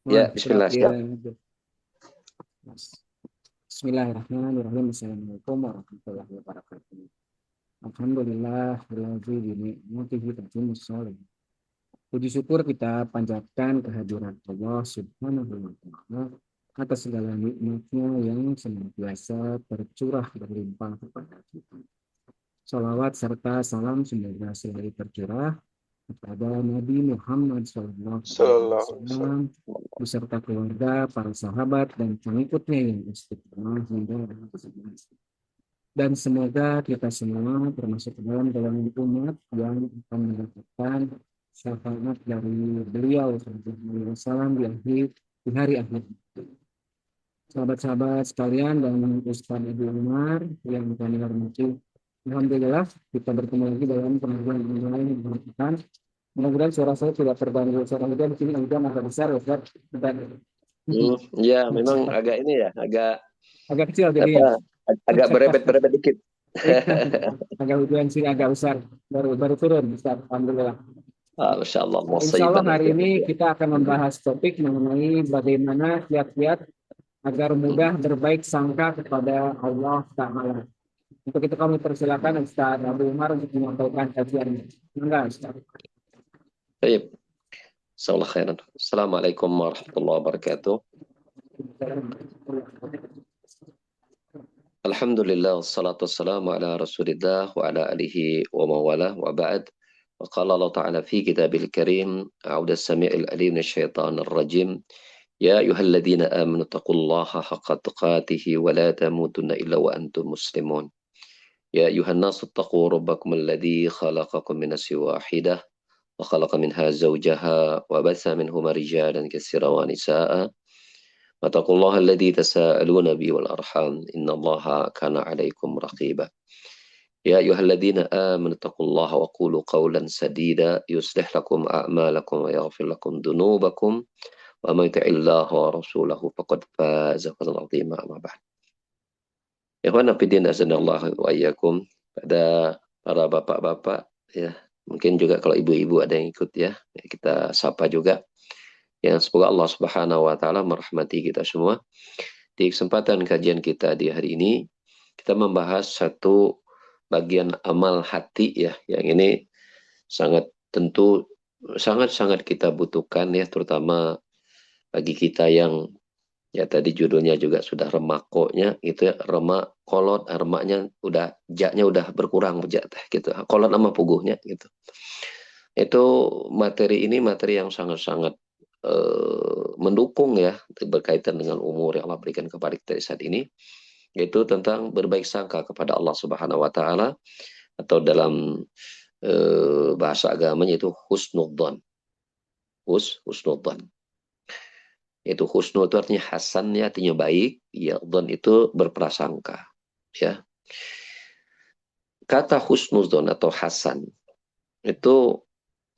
Wah, Ya, surat bismillah. Siap. yang Bismillahirrahmanirrahim. Assalamualaikum warahmatullahi wabarakatuh. Alhamdulillah, binikmatihi tatimmus shalihin. Puji syukur kita panjatkan kehadirat Allah Subhanahu wa Ta'ala atas segala nikmatnya yang senantiasa tercurah berlimpah kepada kita. Salawat serta salam semoga selalu tercurah kepada Nabi Muhammad Sallallahu alaihi wasallam. SAW beserta keluarga, para sahabat, dan pengikutnya yang istiqomah hingga akhir zaman. Dan semoga kita semua termasuk dalam golongan umat yang akan mendapatkan syafaat dari beliau SAW di hari akhir. Sahabat-sahabat sekalian dan Ustaz Ibu Umar yang kami hormati, alhamdulillah kita bertemu lagi dalam pengajian online yang berkaitan. Mudah-mudahan suara saya tidak terganggu. Suara hujan di sini hujan agak besar, Ustaz. Dan Ya, memang agak ini ya, agak agak kecil jadinya. apa? Agak berebet-berebet dikit. Agak hujan sini agak besar. Baru baru turun, Ustaz. Alhamdulillah. Masya Allah, Insya Allah musibah hari ya. ini kita akan membahas topik mengenai bagaimana kiat-kiat agar mudah berbaik sangka kepada Allah Ta'ala. Untuk itu kami persilakan Ustaz Abu Umar untuk menyampaikan kajiannya. Enggak, Ustaz. Baik, insyaallah khairan. Assalamualaikum warahmatullahi wabarakatuh. Alhamdulillah, wassalatu wassalamu ala rasulillah wa ala alihi wa mawalah wa ba'd. Wa qala Allah Ta'ala fi kitabil karim, a'udhu as-sami'il alim minasyaitanir rajim. Ya ayyuhalladzina amanu taqullaha haqqa tuqatih wa la tamutunna illa wa antum muslimun. Ya ayuhan nasu taqu rabbakum alladhi khalaqakum min nafsin wahidah wa khalaqa minha zawjaha wa batha minhuma rijalan katsiran wa nisaa'a wattaqullaha alladhi tasaaluna bihi wal arham innallaha kana 'alaikum raqiba. Ya ayyuhalladzina amanu taqullaha wa qulu qawlan sadida yuslih lakum a'malakum wa yaghfir lakum dhunubakum wa may yuti'illaha wa rasulahu faqad faza fawzan 'azima amma ba'd. Ikhwan fillah azanallahu wa iyyakum, pada para bapak-bapak ya, mungkin juga kalau ibu-ibu ada yang ikut ya, kita sapa juga. Yang semoga Allah Subhanahu wa taala merahmati kita semua. Di kesempatan kajian kita di hari ini, kita membahas satu bagian amal hati ya, yang ini sangat tentu sangat-sangat kita butuhkan ya, terutama bagi kita yang ya tadi judulnya juga sudah remakonya gitu ya, remak kolot, remaknya udah jaknya udah berkurang jak teh gitu. Kolot sama puguhnya gitu. Itu materi ini materi yang sangat-sangat mendukung ya berkaitan dengan umur yang Allah berikan kepada kita saat ini, yaitu tentang berbaik sangka kepada Allah Subhanahu wa taala, atau dalam bahasa agamanya itu husnudzon. Husnudzon. Itu husnul itu artinya hasan ya, artinya baik, ya don itu berprasangka ya. Kata husnuzon atau hasan itu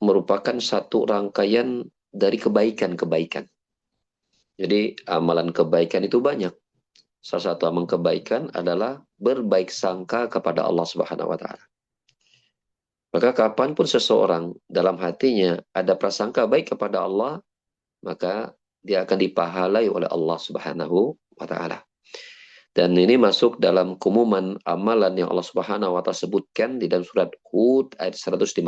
merupakan satu rangkaian dari kebaikan-kebaikan. Jadi amalan kebaikan itu banyak. Salah satu amalan kebaikan adalah berbaik sangka kepada Allah Subhanahu wa taala. Maka kapanpun seseorang dalam hatinya ada prasangka baik kepada Allah, maka dia akan dipahalai oleh Allah Subhanahu wa taala. Dan ini masuk dalam kumuman amalan yang Allah Subhanahu wa taala sebutkan di dalam surat Hud ayat 115.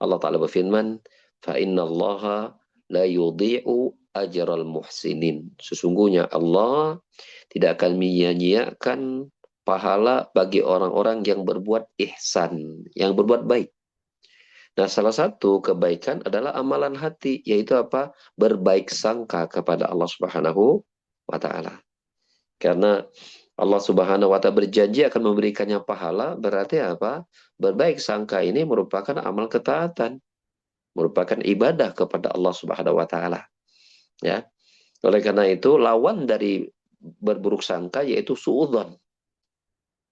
Allah taala berfirman, "Fa innallaha la yudhi'u ajral muhsinin." Sesungguhnya Allah tidak akan menyia-nyiakan pahala bagi orang-orang yang berbuat ihsan, yang berbuat baik. Nah, salah satu kebaikan adalah amalan hati, yaitu apa? Berbaik sangka kepada Allah Subhanahu wa taala. Karena Allah Subhanahu wa taala berjanji akan memberikannya pahala, berarti apa? Berbaik sangka ini merupakan amal ketaatan, merupakan ibadah kepada Allah Subhanahu wa taala, ya. Oleh karena itu lawan dari berburuk sangka yaitu suudzon,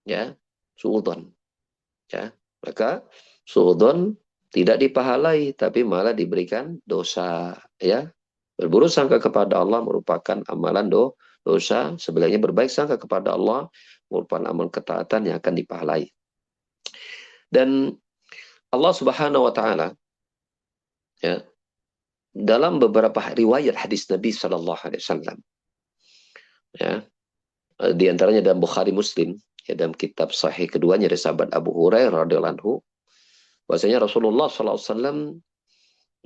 ya. Suudzon, ya. Maka suudzon tidak dipahalai tapi malah diberikan dosa, ya. Berburuk sangka kepada Allah merupakan amalan dosa, sebenarnya berbaik sangka kepada Allah merupakan amal ketaatan yang akan dipahalai. Dan Allah Subhanahu wa taala ya dalam beberapa riwayat hadis Nabi Shallallahu Alaihi Wasallam, ya, di antaranya dalam Bukhari Muslim, ya, dalam kitab Sahih keduanya dari sahabat Abu Hurairah radhiyallahu anhu, bahwasanya Rasulullah Shallallahu Alaihi Wasallam,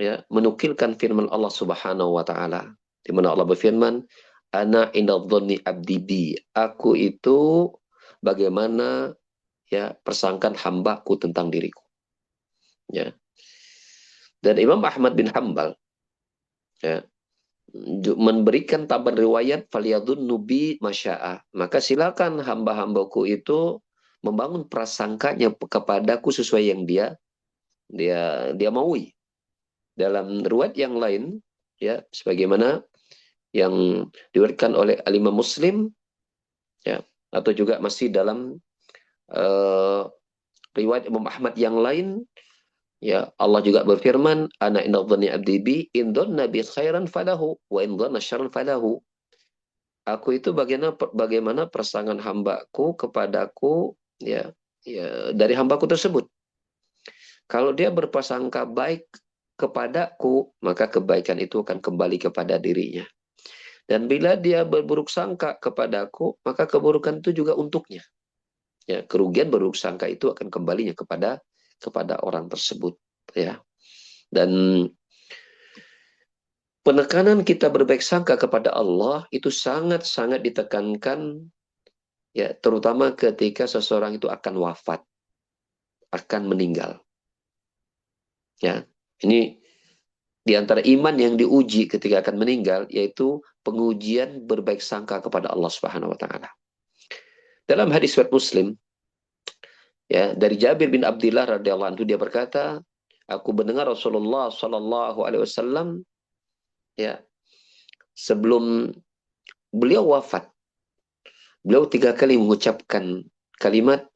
ya, menukilkan firman Allah Subhanahu Wa Taala, di mana Allah berfirman, Ana indadhonni abdi bi, aku itu bagaimana, ya, persangkaan hambaku tentang diriku, ya. Dan Imam Ahmad bin Hambal, ya, memberikan taban riwayat faliyadun nubi masya'a, maka silakan hamba-hambaku itu membangun prasangkanya kepadaku sesuai yang dia maui. Dalam riwayat yang lain, ya, sebagaimana yang diriwayatkan oleh Al-Imam Muslim, ya, atau juga masih dalam riwayat Imam Ahmad yang lain, ya, Allah juga berfirman, ana inna dhanni abdi bi in dhanna bi khairan falahu wa in dhanna syarran falahu. Aku itu bagaimana persangan hambaku kepadaku, ya, ya, dari hambaku tersebut. Kalau dia berprasangka baik kepadaku, maka kebaikan itu akan kembali kepada dirinya. Dan bila dia berburuk sangka kepadaku, maka keburukan itu juga untuknya. Ya, kerugian berburuk sangka itu akan kembalinya kepada orang tersebut, ya. Dan penekanan kita berbaik sangka kepada Allah itu sangat-sangat ditekankan, ya, terutama ketika seseorang itu akan wafat, akan meninggal. Ya, ini di antara iman yang diuji ketika akan meninggal, yaitu pengujian berbaik sangka kepada Allah Subhanahu wa taala. Dalam hadis riwayat Muslim, ya, dari Jabir bin Abdullah radhiyallahu anhu, dia berkata, aku mendengar Rasulullah sallallahu alaihi wasallam, ya, sebelum beliau wafat, beliau 3 kali mengucapkan kalimat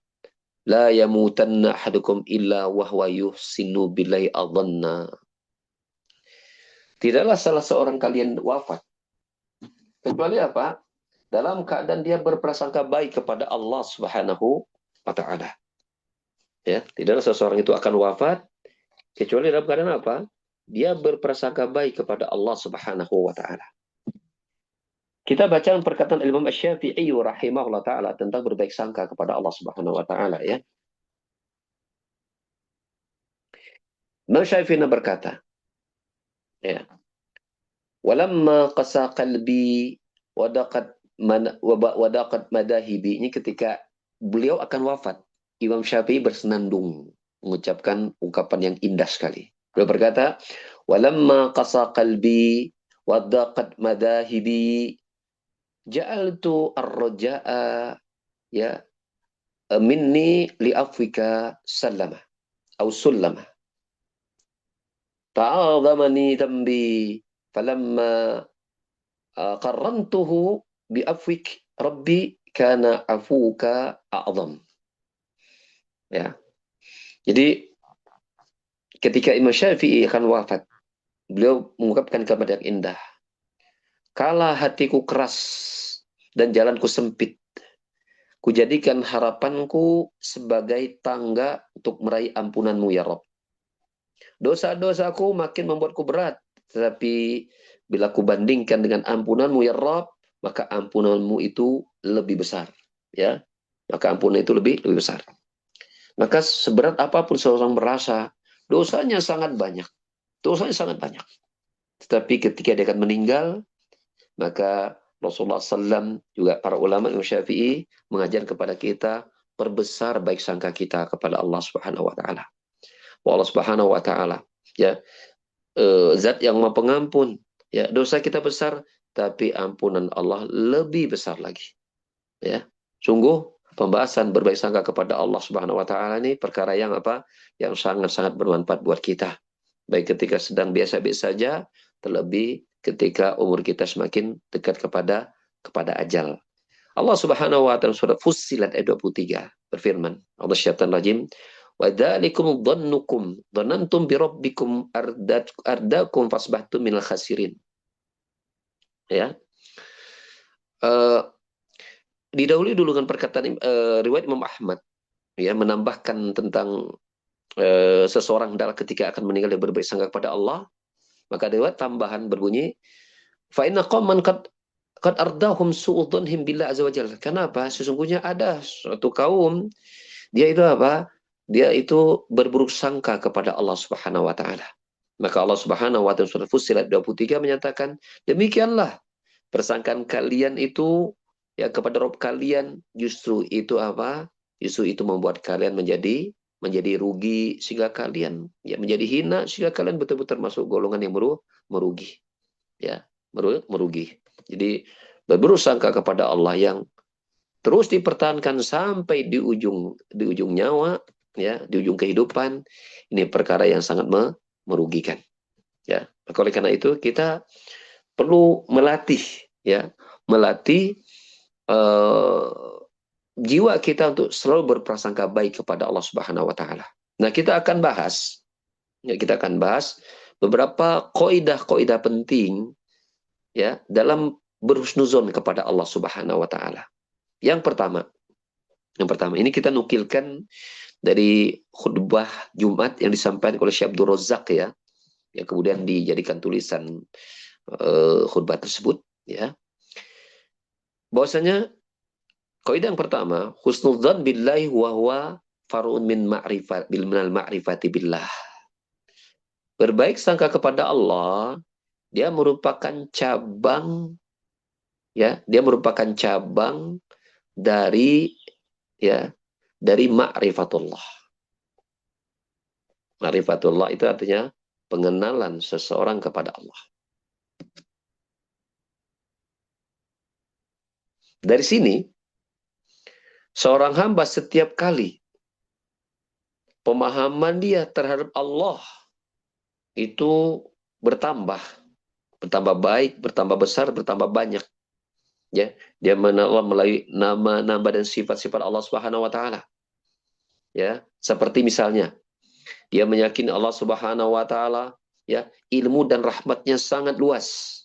la yamutanna ahadukum illa wa huwa yuhsinu billahi adhanna. Tidaklah salah seorang kalian wafat kecuali apa? Dalam keadaan dia berprasangka baik kepada Allah Subhanahu wa taala. Ya, tidaklah seseorang itu akan wafat kecuali dalam keadaan apa? Dia berprasangka baik kepada Allah Subhanahu wa taala. Kita baca perkataan Imam Asy-Syafi'i rahimahullah taala tentang berbaik sangka kepada Allah Subhanahu wa taala, ya. Imam Syafi'i berkata, ya, walamma qasa qalbi wadaqat madahibi, ini ketika beliau akan wafat, Imam Syafi'i bersenandung mengucapkan ungkapan yang indah sekali. Beliau berkata, walamma qasa qalbi wadaqat madahibi ja'altu ar-raja'a, ya, minni li'afwika sallama atau sullama ta'adhamani dhanbi falamma qarrantuhu bi'afwik rabbi kana afuka a'zam. Ya. Jadi ketika Imam Syafi'i akan wafat, beliau mengungkapkan kalimat yang indah. Kala hatiku keras dan jalanku sempit, kujadikan harapanku sebagai tangga untuk meraih ampunanmu, ya Rabb. Dosa-dosaku makin membuatku berat, tetapi bila ku bandingkan dengan ampunanmu, ya Rabb, maka ampunanmu itu lebih besar. Ya, maka ampunan itu lebih besar. Maka seberat apapun seorang merasa, dosanya sangat banyak. Dosanya sangat banyak. Tetapi ketika dia akan meninggal, maka Rasulullah SAW, juga para ulama Imam Syafi'i mengajar kepada kita, perbesar baik sangka kita kepada Allah Subhanahu wa taala. Allah Subhanahu wa taala, ya, zat yang Maha Pengampun, ya, dosa kita besar tapi ampunan Allah lebih besar lagi, ya. Sungguh pembahasan berbaik sangka kepada Allah Subhanahu wa taala ini perkara yang apa? Yang sangat-sangat bermanfaat buat kita. Baik ketika sedang biasa-biasa saja, terlebih ketika umur kita semakin dekat kepada ajal. Allah Subhanahu wa taala surah Fussilat ayat 23 berfirman, Allah syaitan rajim, wa dzalikum dhannukum dhanantum bi rabbikum ardakum fasbahtum minal khasirin. Ya. Didahului dulu dengan perkataan riwayat Imam Ahmad, ya, menambahkan tentang seseorang adalah ketika akan meninggal dia berbaik sangka kepada Allah, Maka ada tambahan berbunyi, fa inna qauman qad ardahum su'udhunhim billah azza wajalla. Kenapa? Sesungguhnya ada suatu kaum, dia itu apa? Dia itu berburuk sangka kepada Allah Subhanahu wa taala. Maka Allah Subhanahu wa taala surah Fussilat 23 menyatakan, demikianlah persangkaan kalian itu ya kepada Rob kalian, justru itu apa? Justru itu membuat kalian menjadi rugi, sehingga kalian ya menjadi hina, sehingga kalian betul-betul masuk golongan yang merugi, ya merugi. Jadi berburuk sangka kepada Allah yang terus dipertahankan sampai di ujung nyawa, ya di ujung kehidupan, ini perkara yang sangat merugikan, ya. Maka oleh karena itu kita perlu melatih, ya, melatih jiwa kita untuk selalu berprasangka baik kepada Allah Subhanahu wa taala. Nah, kita akan bahas beberapa kaidah-kaidah penting, ya, dalam berhusnuzon kepada Allah Subhanahu wa taala. Yang pertama, ini kita nukilkan dari khutbah Jumat yang disampaikan oleh Syekh Abdul Razak, ya. Yang kemudian dijadikan tulisan khutbah tersebut, ya. Bahwasanya kaidah yang pertama, husnudzan billahi wa huwa far'un min ma'rifati billah. Berbaik sangka kepada Allah, dia merupakan cabang, ya, dia merupakan cabang dari, ya, dari ma'rifatullah. Ma'rifatullah itu artinya pengenalan seseorang kepada Allah. Dari sini, seorang hamba setiap kali pemahaman dia terhadap Allah itu bertambah baik, bertambah besar, bertambah banyak. Ya, dia mengenal melalui nama-nama dan sifat-sifat Allah Subhanahu wa taala. Ya, seperti misalnya dia meyakini Allah Subhanahu wa taala, ya, ilmu dan rahmatnya sangat luas.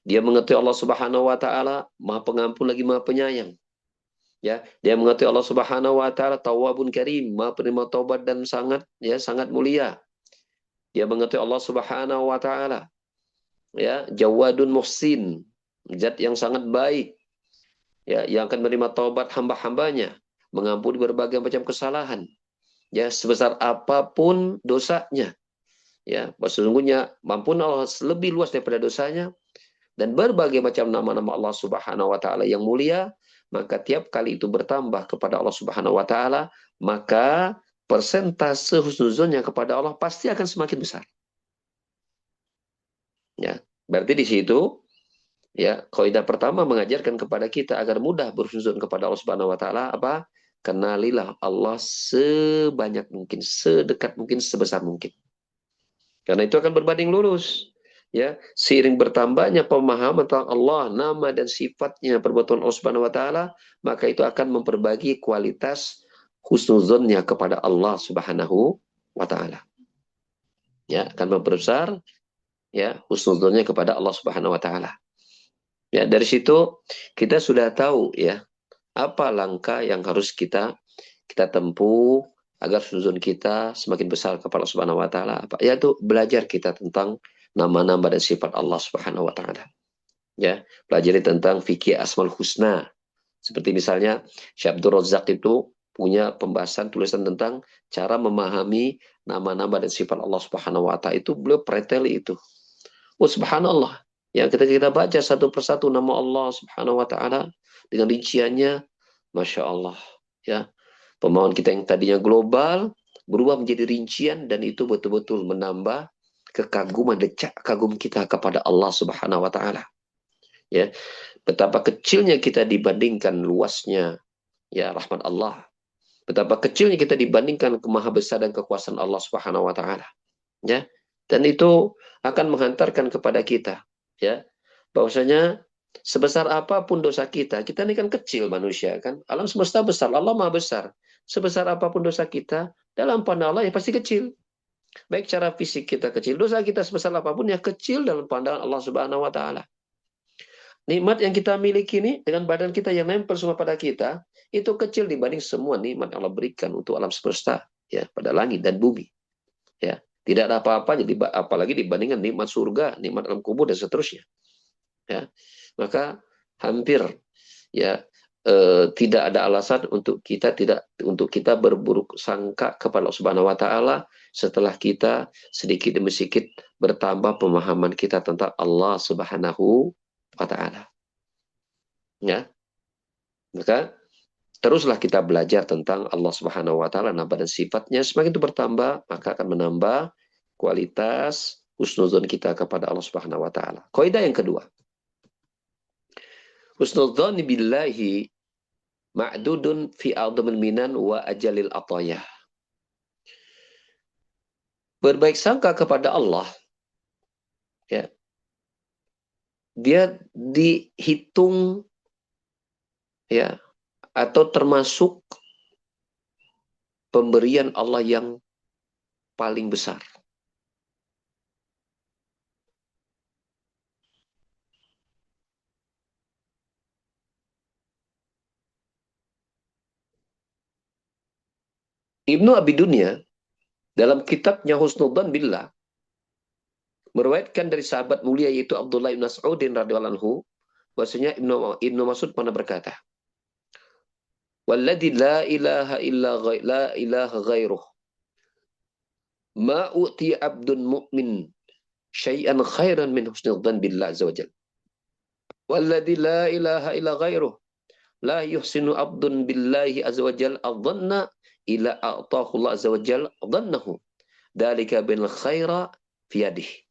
Dia mengetahui Allah Subhanahu wa taala Maha Pengampun lagi Maha Penyayang. Ya, dia mengetahui Allah Subhanahu wa taala Tawwabun Karim, Maha penerima taubat dan sangat mulia. Dia mengetahui Allah Subhanahu wa taala, ya, Jawadun Muhsin, zat yang sangat baik, ya, yang akan menerima taubat hamba-hambanya, mengampuni berbagai macam kesalahan, ya, sebesar apapun dosanya, ya, sesungguhnya mampu Allah lebih luas daripada dosanya, dan berbagai macam nama-nama Allah Subhanahu wa taala yang mulia. Maka tiap kali itu bertambah kepada Allah Subhanahu wa taala, maka persentase husnuzonnya kepada Allah pasti akan semakin besar. Ya, berarti di situ, ya, kaidah pertama mengajarkan kepada kita agar mudah berhusnuzon kepada Allah Subhanahu wa taala apa? Kenalilah Allah sebanyak mungkin, sedekat mungkin, sebesar mungkin. Karena itu akan berbanding lurus. Ya, seiring bertambahnya pemahaman tentang Allah, nama dan sifatnya, perbuatan Allah Subhanahu wa taala, maka itu akan memperbagi kualitas husnuzonnya kepada Allah Subhanahu wa taala. Ya, akan memperbesar, ya, husnuzonnya kepada Allah Subhanahu wa taala. Ya, dari situ kita sudah tahu, ya, apa langkah yang harus kita tempuh agar husnuzon kita semakin besar kepada Allah Subhanahu wa taala. Yaitu belajar kita tentang nama-nama dan sifat Allah Subhanahu wa taala. Ya, pelajari tentang fikih Asmaul Husna. Seperti misalnya Syekh Abdul Razak itu punya pembahasan tulisan tentang cara memahami nama-nama dan sifat Allah Subhanahu wa taala. Itu beliau preteli itu. Oh, subhanallah. Ya, kita baca satu persatu nama Allah Subhanahu wa taala dengan rinciannya, Masya Allah. Ya, pemahaman kita yang tadinya global berubah menjadi rincian, dan itu betul-betul menambah kekaguman, decak kagum kita kepada Allah Subhanahu wa taala. Ya, betapa kecilnya kita dibandingkan luasnya, ya, rahmat Allah. Betapa kecilnya kita dibandingkan kemahabesar dan kekuasaan Allah Subhanahu wa taala. Ya. Dan itu akan menghantarkan kepada kita, ya, bahwasanya sebesar apapun dosa kita ini kan kecil manusia, kan. Alam semesta besar, Allah Maha besar. Sebesar apapun dosa kita, dalam pandangan Allah ya pasti kecil. Baik cara fisik kita kecil, dosa kita sebesar apapun ya kecil dalam pandangan Allah Subhanahu wa taala. Nikmat yang kita miliki ini dengan badan kita yang nempel semua pada kita, itu kecil dibanding semua nikmat Allah berikan untuk alam semesta, ya, pada langit dan bumi. Ya, Tidak ada apa-apa, jadi apalagi dibandingkan nikmat surga, nikmat alam kubur dan seterusnya. Ya, maka hampir ya tidak ada alasan untuk kita berburuk sangka kepada Allah Subhanahu Wa Taala setelah kita sedikit demi sedikit bertambah pemahaman kita tentang Allah Subhanahu Wa Taala. Ya, maka teruslah kita belajar tentang Allah Subhanahu Wa Taala, nama dan sifatnya. Semakin itu bertambah, maka akan menambah kualitas husnuzon kita kepada Allah Subhanahu Wa Taala. Kaidah yang kedua, husnuzon billahi ma'dudun fi a'dhamil minan wa ajalil atayah. Berbaik sangka kepada Allah, ya, dia dihitung, ya, atau termasuk pemberian Allah yang paling besar. Ibnu Abi Dunya dalam kitabnya Husnudzan Billah meriwayatkan dari sahabat mulia yaitu Abdullah bin Mas'udin radhiyallahu anhu, bahwasanya Ibnu Mas'ud pernah berkata, "Walladzi la ilaha ghairuh ma uti abdun mu'min syai'an khairan min husnudzan billah azza wajalla. Walladzi la ilaha illa ghairuh la yuhsinu abdun billahi azza wajalla adhanna ila a'tahu Allah azza wajalla adhannahu. Dalika bil khaira fi yadihi."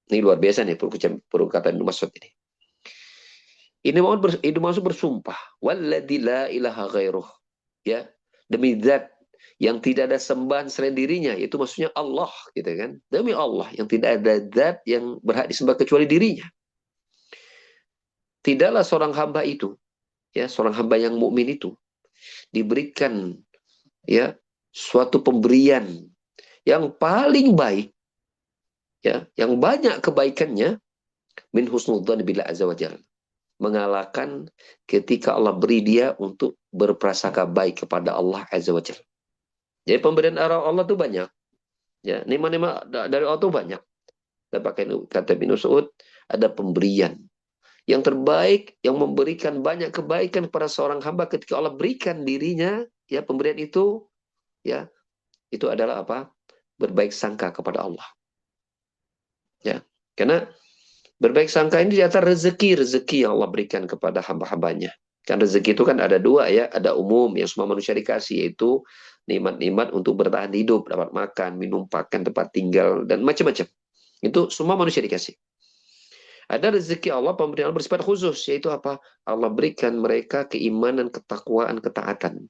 Ini luar biasa nih perkataan Ibnu Mas'ud ini. Ibnu Mas'ud bersumpah, walladzi la ilaha ghairuh, ya, demi zat yang tidak ada sembahan selain dirinya, itu maksudnya Allah, gitu kan? Demi Allah yang tidak ada zat yang berhak disembah kecuali dirinya. Tidaklah seorang hamba itu, ya, seorang hamba yang mukmin itu diberikan, ya, suatu pemberian yang paling baik, ya, yang banyak kebaikannya, min husnudzan billah azza wajalla, mengalahkan ketika Allah beri dia untuk berprasangka baik kepada Allah azza wajalla. Jadi pemberian Allah itu banyak, ya, nikmat-nikmat dari Allah itu banyak. Dan pakai kata Ibnu Mas'ud, ada pemberian yang terbaik yang memberikan banyak kebaikan kepada seorang hamba ketika Allah berikan dirinya, ya, pemberian itu, ya, itu adalah apa? Berbaik sangka kepada Allah. Ya, karena berbaik sangka ini di atas rezeki yang Allah berikan kepada hamba-hambanya. Kan rezeki itu kan ada dua, ya, ada umum yang semua manusia dikasih, yaitu nikmat-nikmat untuk bertahan hidup, dapat makan, minum, pakan, tempat tinggal, dan macam-macam. Itu semua manusia dikasih. Ada rezeki Allah, pemberian Allah bersifat khusus, yaitu apa? Allah berikan mereka keimanan, ketakwaan, ketaatan.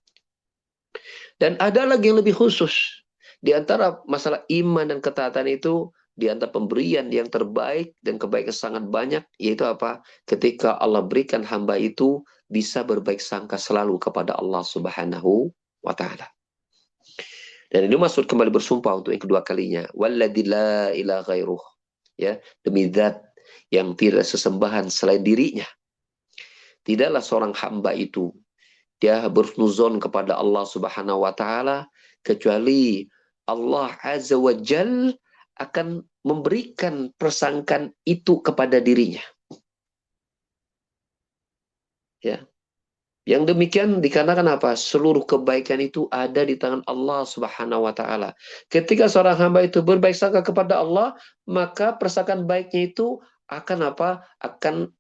Dan ada lagi yang lebih khusus. Di antara masalah iman dan ketaatan itu, di antara pemberian yang terbaik dan kebaikan sangat banyak, yaitu apa? Ketika Allah berikan hamba itu bisa berbaik sangka selalu kepada Allah Subhanahu wa Ta'ala. Dan ini Mas'ud kembali bersumpah untuk yang kedua kalinya, walladzi la ilaha ghairuh, ya, demi zat yang tidak sesembahan selain dirinya. Tidaklah seorang hamba itu dia berhusnuzon kepada Allah Subhanahu wa Ta'ala kecuali Allah Azza wa Jal akan memberikan persangkaan itu kepada dirinya. Ya. Yang demikian dikarenakan apa? Seluruh kebaikan itu ada di tangan Allah Subhanahu wa Ta'ala. Ketika seorang hamba itu berbaik sangka kepada Allah, maka persangkaan baiknya itu akan apa? Akan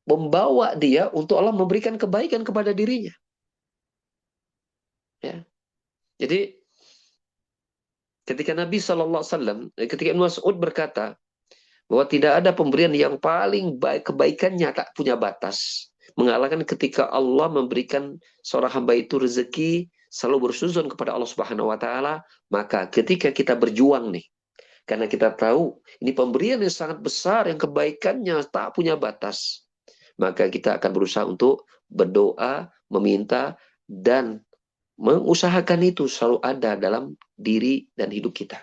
membawa dia untuk Allah memberikan kebaikan kepada dirinya. Ya. Jadi ketika Nabi SAW, ketika Ibnu Mas'ud berkata bahwa tidak ada pemberian yang paling baik kebaikannya tak punya batas, mengalahkan ketika Allah memberikan seorang hamba itu rezeki selalu bersuzon kepada Allah Subhanahu wa Ta'ala, maka ketika kita berjuang nih, karena kita tahu ini pemberian yang sangat besar yang kebaikannya tak punya batas, maka kita akan berusaha untuk berdoa, meminta, dan mengusahakan itu selalu ada dalam diri dan hidup kita.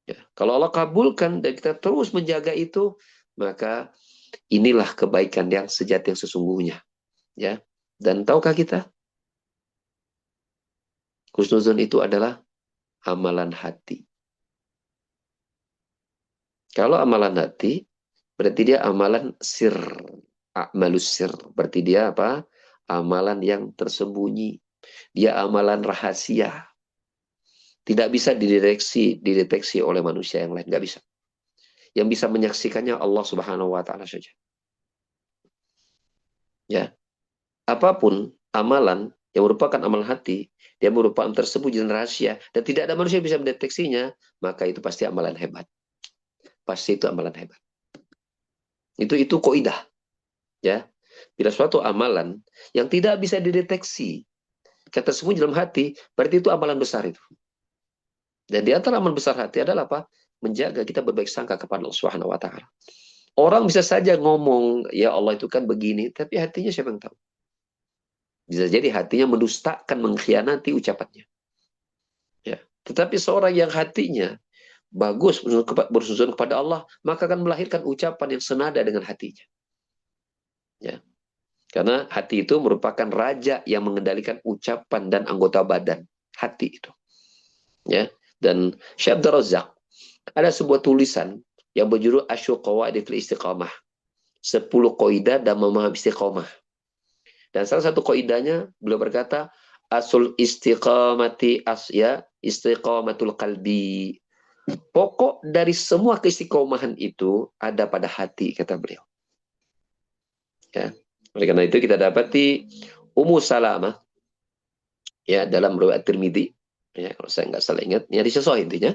Ya, kalau Allah kabulkan dan kita terus menjaga itu, maka inilah kebaikan yang sejati yang sesungguhnya. Ya, dan tahukah kita, husnuzon itu adalah amalan hati. Kalau amalan hati, berarti dia amalan sir. A'malus sir. Berarti dia apa? Amalan yang tersembunyi. Dia amalan rahasia. Tidak bisa dideteksi oleh manusia yang lain. Nggak bisa. Yang bisa menyaksikannya Allah Subhanahu wa Ta'ala saja. Ya, apapun amalan yang merupakan amalan hati, dia merupakan tersembunyi dan rahasia, dan tidak ada manusia yang bisa mendeteksinya, maka itu pasti amalan hebat. Pasti itu amalan hebat. Itu kaidah, ya. Bila suatu amalan yang tidak bisa dideteksi, tersembunyi dalam hati, berarti itu amalan besar itu. Dan di antara amalan besar hati adalah apa? Menjaga kita berbaik sangka kepada Allah Subhanahu wa Ta'ala. Orang bisa saja ngomong, ya Allah itu kan begini, tapi hatinya siapa yang tahu? Bisa jadi hatinya mendustakan, mengkhianati ucapannya. Ya. Tetapi seorang yang hatinya bagus bersusun kepada Allah, maka akan melahirkan ucapan yang senada dengan hatinya. Ya. Karena hati itu merupakan raja yang mengendalikan ucapan dan anggota badan. Hati itu. Ya. Dan Syekh Abdul Razak ada sebuah tulisan yang berjudul Asyul Qawaidil Istiqamah. 10 kaidah dan memahami istiqamah. Dan salah satu kaidahnya beliau berkata, asul istiqamati istiqamatul qalbi. Pokok dari semua keistiqomahan itu ada pada hati, kata beliau. Ya. Oleh karena itu kita dapati Ummu Salamah, ya, dalam riwayat Tirmidzi, ya, kalau saya nggak salah ingat, ya, disesoi intinya.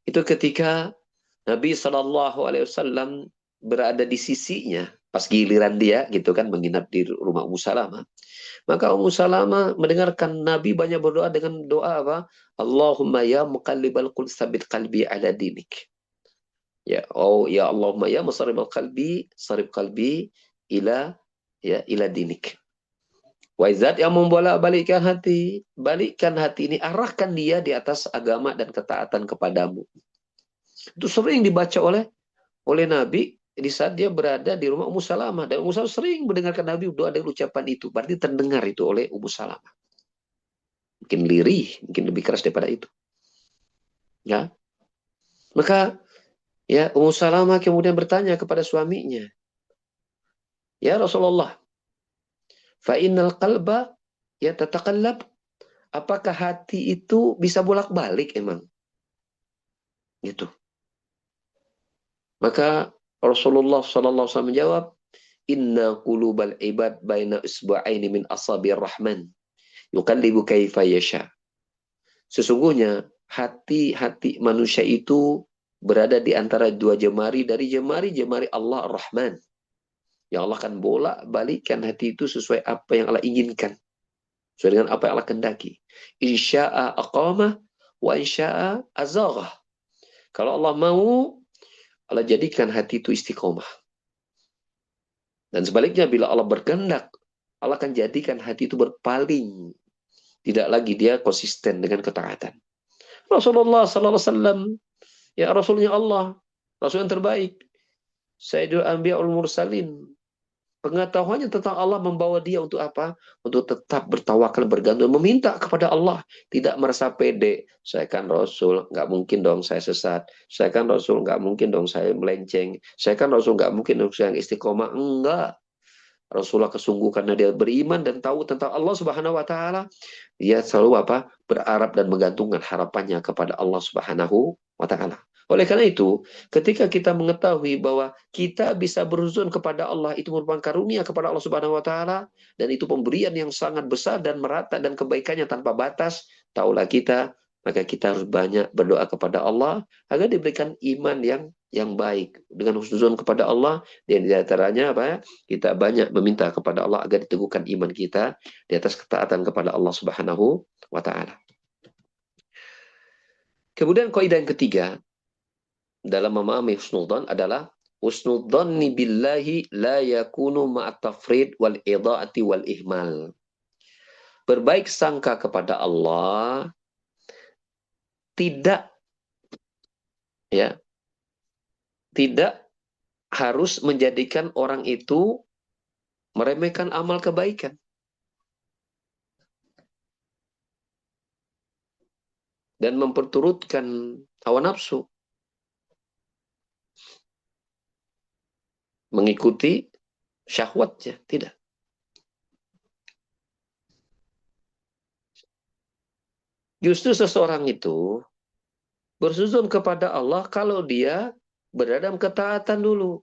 Itu ketika Nabi SAW berada di sisinya, pas giliran dia, gitu kan, menginap di rumah Ummu Salamah. Maka Ummu Salamah mendengarkan Nabi banyak berdoa dengan doa apa? Allahumma ya muqallibal qulub tsabbit qalbi ala dinik. Ya, oh ya Allahumma ya musarribal qalbi, sarif qalbi ila ila dinik. Wa zat yang membolak-balikkan hati, balikkan hati ini, arahkan dia di atas agama dan ketaatan kepadamu. Itu sering dibaca oleh Nabi di saat dia berada di rumah Ummu Salamah, dan Ummu Salamah sering mendengarkan Nabi berdoa dengan ucapan itu. Berarti terdengar itu oleh Ummu Salamah. Mungkin lirih, mungkin lebih keras daripada itu. Ya. Maka ya Ummu Salamah kemudian bertanya kepada suaminya, "Ya Rasulullah, fa innal qalba yatatakallab." Apakah hati itu bisa bolak-balik emang? Gitu. Maka Rasulullah sallallahu alaihi wasallam menjawab, "Inna qulubal ibad baina isba'aini min asabir rahman, yuqallibu kaifa yasha." Sesungguhnya hati-hati manusia itu berada di antara dua jemari dari jemari-jemari Allah Ar-Rahman. Ya Allah akan bolak-balikkan hati itu sesuai apa yang Allah inginkan. Sesuai dengan apa yang Allah kehendaki. Insya'a aqamah wa insya'a azaghah. Kalau Allah mau, Allah jadikan hati itu istiqomah. Dan sebaliknya bila Allah berkehendak, Allah akan jadikan hati itu berpaling. Tidak lagi dia konsisten dengan ketaatan. Rasulullah sallallahu alaihi wasallam, ya Rasulnya Allah, Rasul yang terbaik, Sayyidul Anbiya ul Mursalin. Pengetahuannya tentang Allah membawa dia untuk apa? Untuk tetap bertawakal, bergantung, meminta kepada Allah. Tidak merasa pede. Saya kan Rasul, nggak mungkin dong saya sesat. Saya kan Rasul, nggak mungkin dong saya melenceng. Saya kan Rasul, nggak mungkin dong saya istiqomah. Enggak. Rasulullah kesungguh karena dia beriman dan tahu tentang Allah Subhanahu wa Ta'ala. Dia selalu apa? Berharap dan menggantungkan harapannya kepada Allah Subhanahu wa Ta'ala. Oleh karena itu, ketika kita mengetahui bahwa kita bisa berhuzun kepada Allah, itu merupakan karunia kepada Allah Subhanahu wa Ta'ala, dan itu pemberian yang sangat besar dan merata dan kebaikannya tanpa batas, taulah kita, maka kita harus banyak berdoa kepada Allah agar diberikan iman yang baik dengan husnuzon kepada Allah. Dan di antaranya apa ya? Kita banyak meminta kepada Allah agar diteguhkan iman kita di atas ketaatan kepada Allah Subhanahu wa Ta'ala. Kemudian kaidah yang ketiga dalam memahami husnudzon adalah husnudzonni billahi la yakunu ma'at tafrid wal idha'ati wal ihmal. Berbaik sangka kepada Allah tidak ya tidak harus menjadikan orang itu meremehkan amal kebaikan dan memperturutkan hawa nafsu. mengikuti syahwatnya, tidak. Justru seseorang itu bersujud kepada Allah kalau dia berada dalam ketaatan dulu.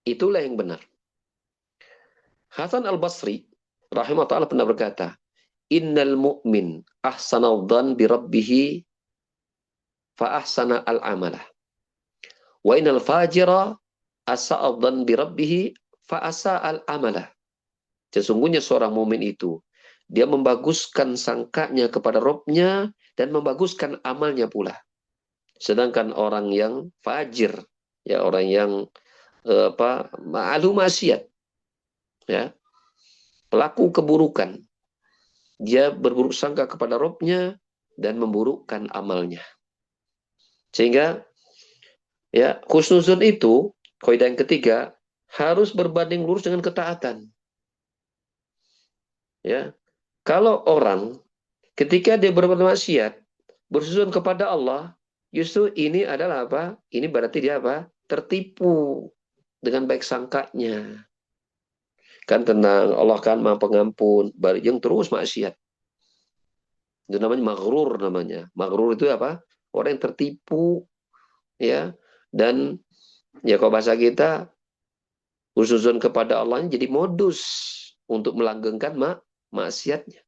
Itulah yang benar. Hasan al-Basri rahimahullah ta'ala pernah berkata, innal mu'min ahsanal dhan bi rabbih fa ahsana al-amalah. Wa innal fajira asa'al dhan bi rabbih fa asa'al amalah. Sesungguhnya seorang mukmin itu dia membaguskan sangkanya kepada Rabb-nya dan membaguskan amalnya pula. Sedangkan orang yang fajir, ya orang yang ma'alu maksiat, ya, pelaku keburukan, dia berburuk sangka kepada Rabb-nya dan memburukkan amalnya. Sehingga ya husnuzon itu, kaidah yang ketiga, harus berbanding lurus dengan ketaatan. Ya, kalau orang ketika dia berbuat maksiat, bersujud kepada Allah, justru ini adalah apa? Ini berarti dia apa? Tertipu dengan baik sangkanya. Kan tenang, Allah kan Maha Pengampun, balik yang terus maksiat. Itu namanya maghrur namanya. Maghrur itu apa? Orang yang tertipu, ya. Dan ya kalau bahasa kita, bersujud kepada Allah jadi modus untuk melanggengkan maksiatnya.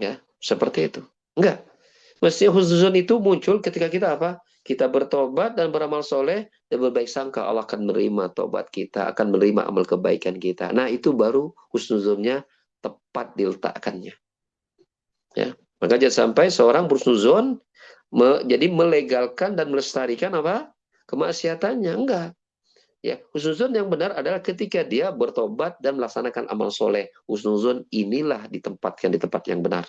Ya, seperti itu. Enggak. Mestinya husnuzon itu muncul ketika kita apa? Kita bertobat dan beramal soleh dan berbaik sangka Allah akan menerima tobat kita, akan menerima amal kebaikan kita. Nah, itu baru husnuzonnya tepat diletakkannya. Ya. Maka jangan sampai seorang berhusnuzon jadi melegalkan dan melestarikan apa? Kemaksiatannya. Enggak. Ya, husnuzon yang benar adalah ketika dia bertobat dan melaksanakan amal soleh. Husnuzon inilah ditempatkan di tempat yang benar.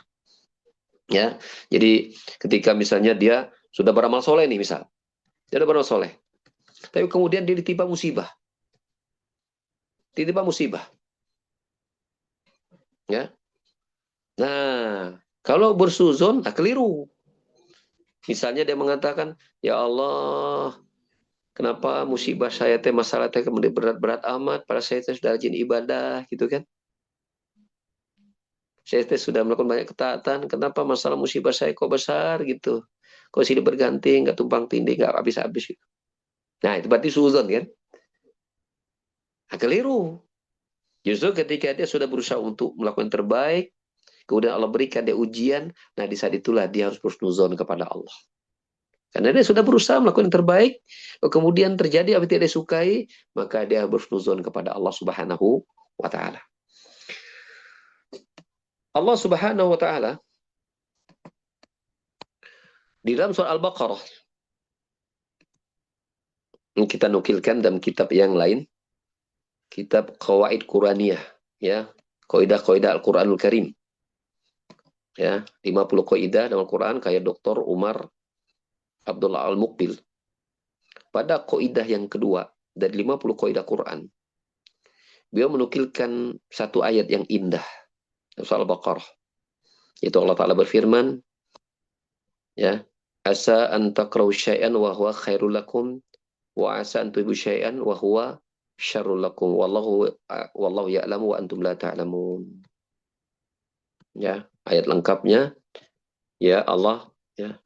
Ya, jadi ketika misalnya dia sudah beramal soleh nih misal, dia sudah beramal soleh, tapi kemudian dia ditimpa musibah, ya. Nah, kalau bersuzon, keliru. Misalnya dia mengatakan, ya Allah, kenapa musibah saya masalah kemudian berat-berat amat, pada saya sudah rajin ibadah, gitu kan? Saya sudah melakukan banyak ketaatan, kenapa masalah musibah saya kok besar gitu? Kok silih berganti, nggak tumpang tindih, nggak habis-habis gitu. Nah, itu berarti suzon kan? Nah, keliru. Justru ketika dia sudah berusaha untuk melakukan yang terbaik, kemudian Allah berikan dia ujian, nah di saat itulah dia harus husnuzon kepada Allah. Karena dia sudah berusaha melakukan yang terbaik, kemudian terjadi apa yang tidak disukai, maka dia harus husnuzon kepada Allah Subhanahu wa Ta'ala. Allah Subhanahu wa Ta'ala di dalam surah Al-Baqarah, kita nukilkan dalam kitab yang lain, kitab Qawaid Quraniyah, ya, kaidah-kaidah Al-Quranul Karim. Ya, 50 kaidah dalam Al-Quran kayak Dr. Umar Abdullah Al-Muqbil. Pada kaidah yang kedua dari 50 kaidah Quran, beliau menukilkan satu ayat yang indah surah Al-Baqarah. Itu Allah Ta'ala berfirman, ya, asa an takrahu syai'an wa huwa khairul lakum wa asa an tuhibbu syai'an wa huwa syarrul lakum wallahu ya'lamu wa antum la ta'lamun. Ya, ayat lengkapnya, ya Allah, ya,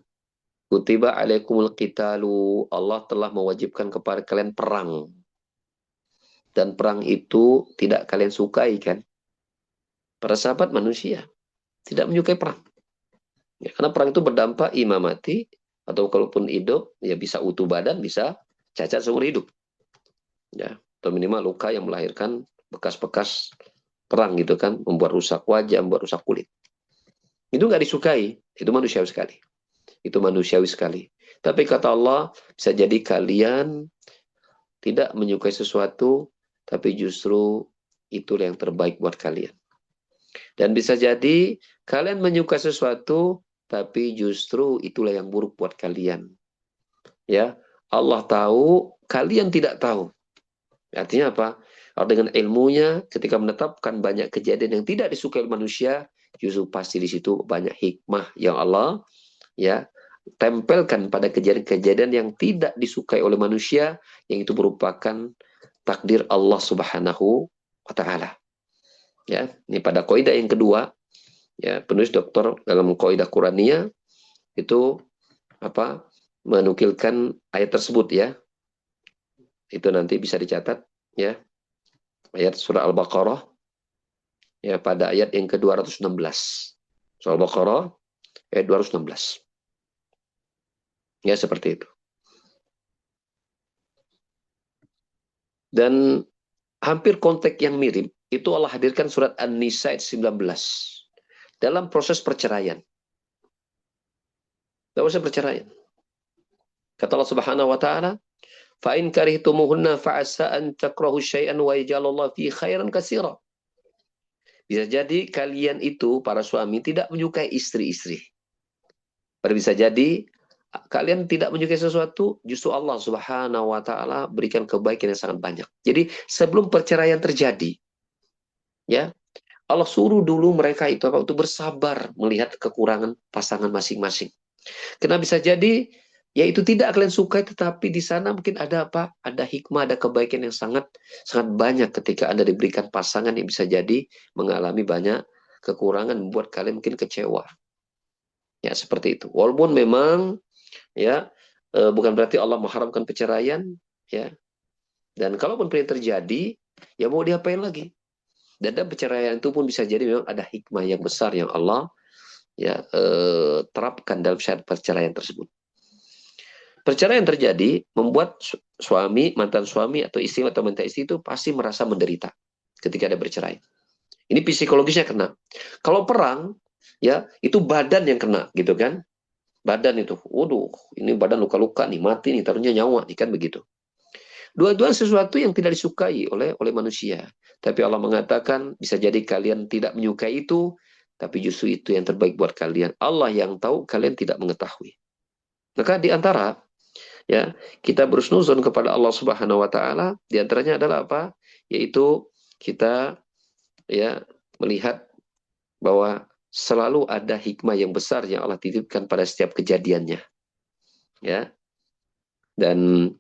kutiba alaikumul qitalu, Allah telah mewajibkan kepada kalian perang. Dan perang itu tidak kalian sukai kan? Para sahabat manusia tidak menyukai perang. Ya, karena perang itu berdampak imam mati, atau kalaupun hidup, ya bisa utuh badan, bisa cacat seumur hidup. Ya, atau minimal luka yang melahirkan bekas-bekas perang gitu kan, membuat rusak wajah, membuat rusak kulit. Itu nggak disukai, itu manusiawi sekali. Itu manusiawi sekali. Tapi kata Allah, bisa jadi kalian tidak menyukai sesuatu, tapi justru itulah yang terbaik buat kalian. Dan bisa jadi kalian menyukai sesuatu, tapi justru itulah yang buruk buat kalian. Ya, Allah tahu, kalian tidak tahu. Artinya apa? Dengan ilmunya, ketika menetapkan banyak kejadian yang tidak disukai manusia, justru pasti di situ banyak hikmah yang Allah ya tempelkan pada kejadian-kejadian yang tidak disukai oleh manusia, yang itu merupakan takdir Allah Subhanahu wa taala. Ya, ini pada kaidah yang kedua, ya, penulis doktor dalam kaidah Quraniyah itu apa? Menukilkan ayat tersebut, ya. Itu nanti bisa dicatat, ya. Ayat surah Al-Baqarah, ya, pada ayat yang ke-216. Surah Al-Baqarah ayat 216. Ya, seperti itu. Dan hampir konteks yang mirip itu Allah hadirkan surat An-Nisa ayat 19 dalam proses perceraian. Dalam proses perceraian. Kata Allah Subhanahu wa taala, "Fa in karihtumuhunna fa'asa an takrahu syai'an wa yaj'alallahu fi khairan katsira." Bisa jadi kalian itu para suami tidak menyukai istri-istri. Bisa jadi kalian tidak menyukai sesuatu, justru Allah Subhanahu wa taala berikan kebaikan yang sangat banyak. Jadi sebelum perceraian terjadi, ya, Allah suruh dulu mereka itu apa? Untuk bersabar melihat kekurangan pasangan masing-masing. Karena bisa jadi ya itu tidak kalian sukai, tetapi di sana mungkin ada apa? Ada hikmah, ada kebaikan yang sangat sangat banyak ketika Anda diberikan pasangan yang bisa jadi mengalami banyak kekurangan, membuat kalian mungkin kecewa. Ya, seperti itu. Walaupun memang ya bukan berarti Allah mengharamkan perceraian, ya. Dan kalaupun pernah terjadi, ya mau diapain lagi? Dan perceraian itu pun bisa jadi memang ada hikmah yang besar yang Allah ya terapkan dalam syarat perceraian tersebut. Perceraian terjadi membuat mantan suami atau istri atau mantan istri itu pasti merasa menderita ketika ada bercerai. Ini psikologisnya kena. Kalau perang, ya itu badan yang kena, gitu kan? Badan itu, waduh, ini badan luka-luka nih, mati nih, taruhnya nyawa nih, kan begitu. Dua-duanya sesuatu yang tidak disukai oleh manusia. Tapi Allah mengatakan, bisa jadi kalian tidak menyukai itu, tapi justru itu yang terbaik buat kalian. Allah yang tahu, kalian tidak mengetahui. Maka di antara ya kita berhusnuzon kepada Allah Subhanahu wa taala, di antaranya adalah apa? Yaitu kita ya melihat bahwa selalu ada hikmah yang besar yang Allah titipkan pada setiap kejadiannya. Ya. Dan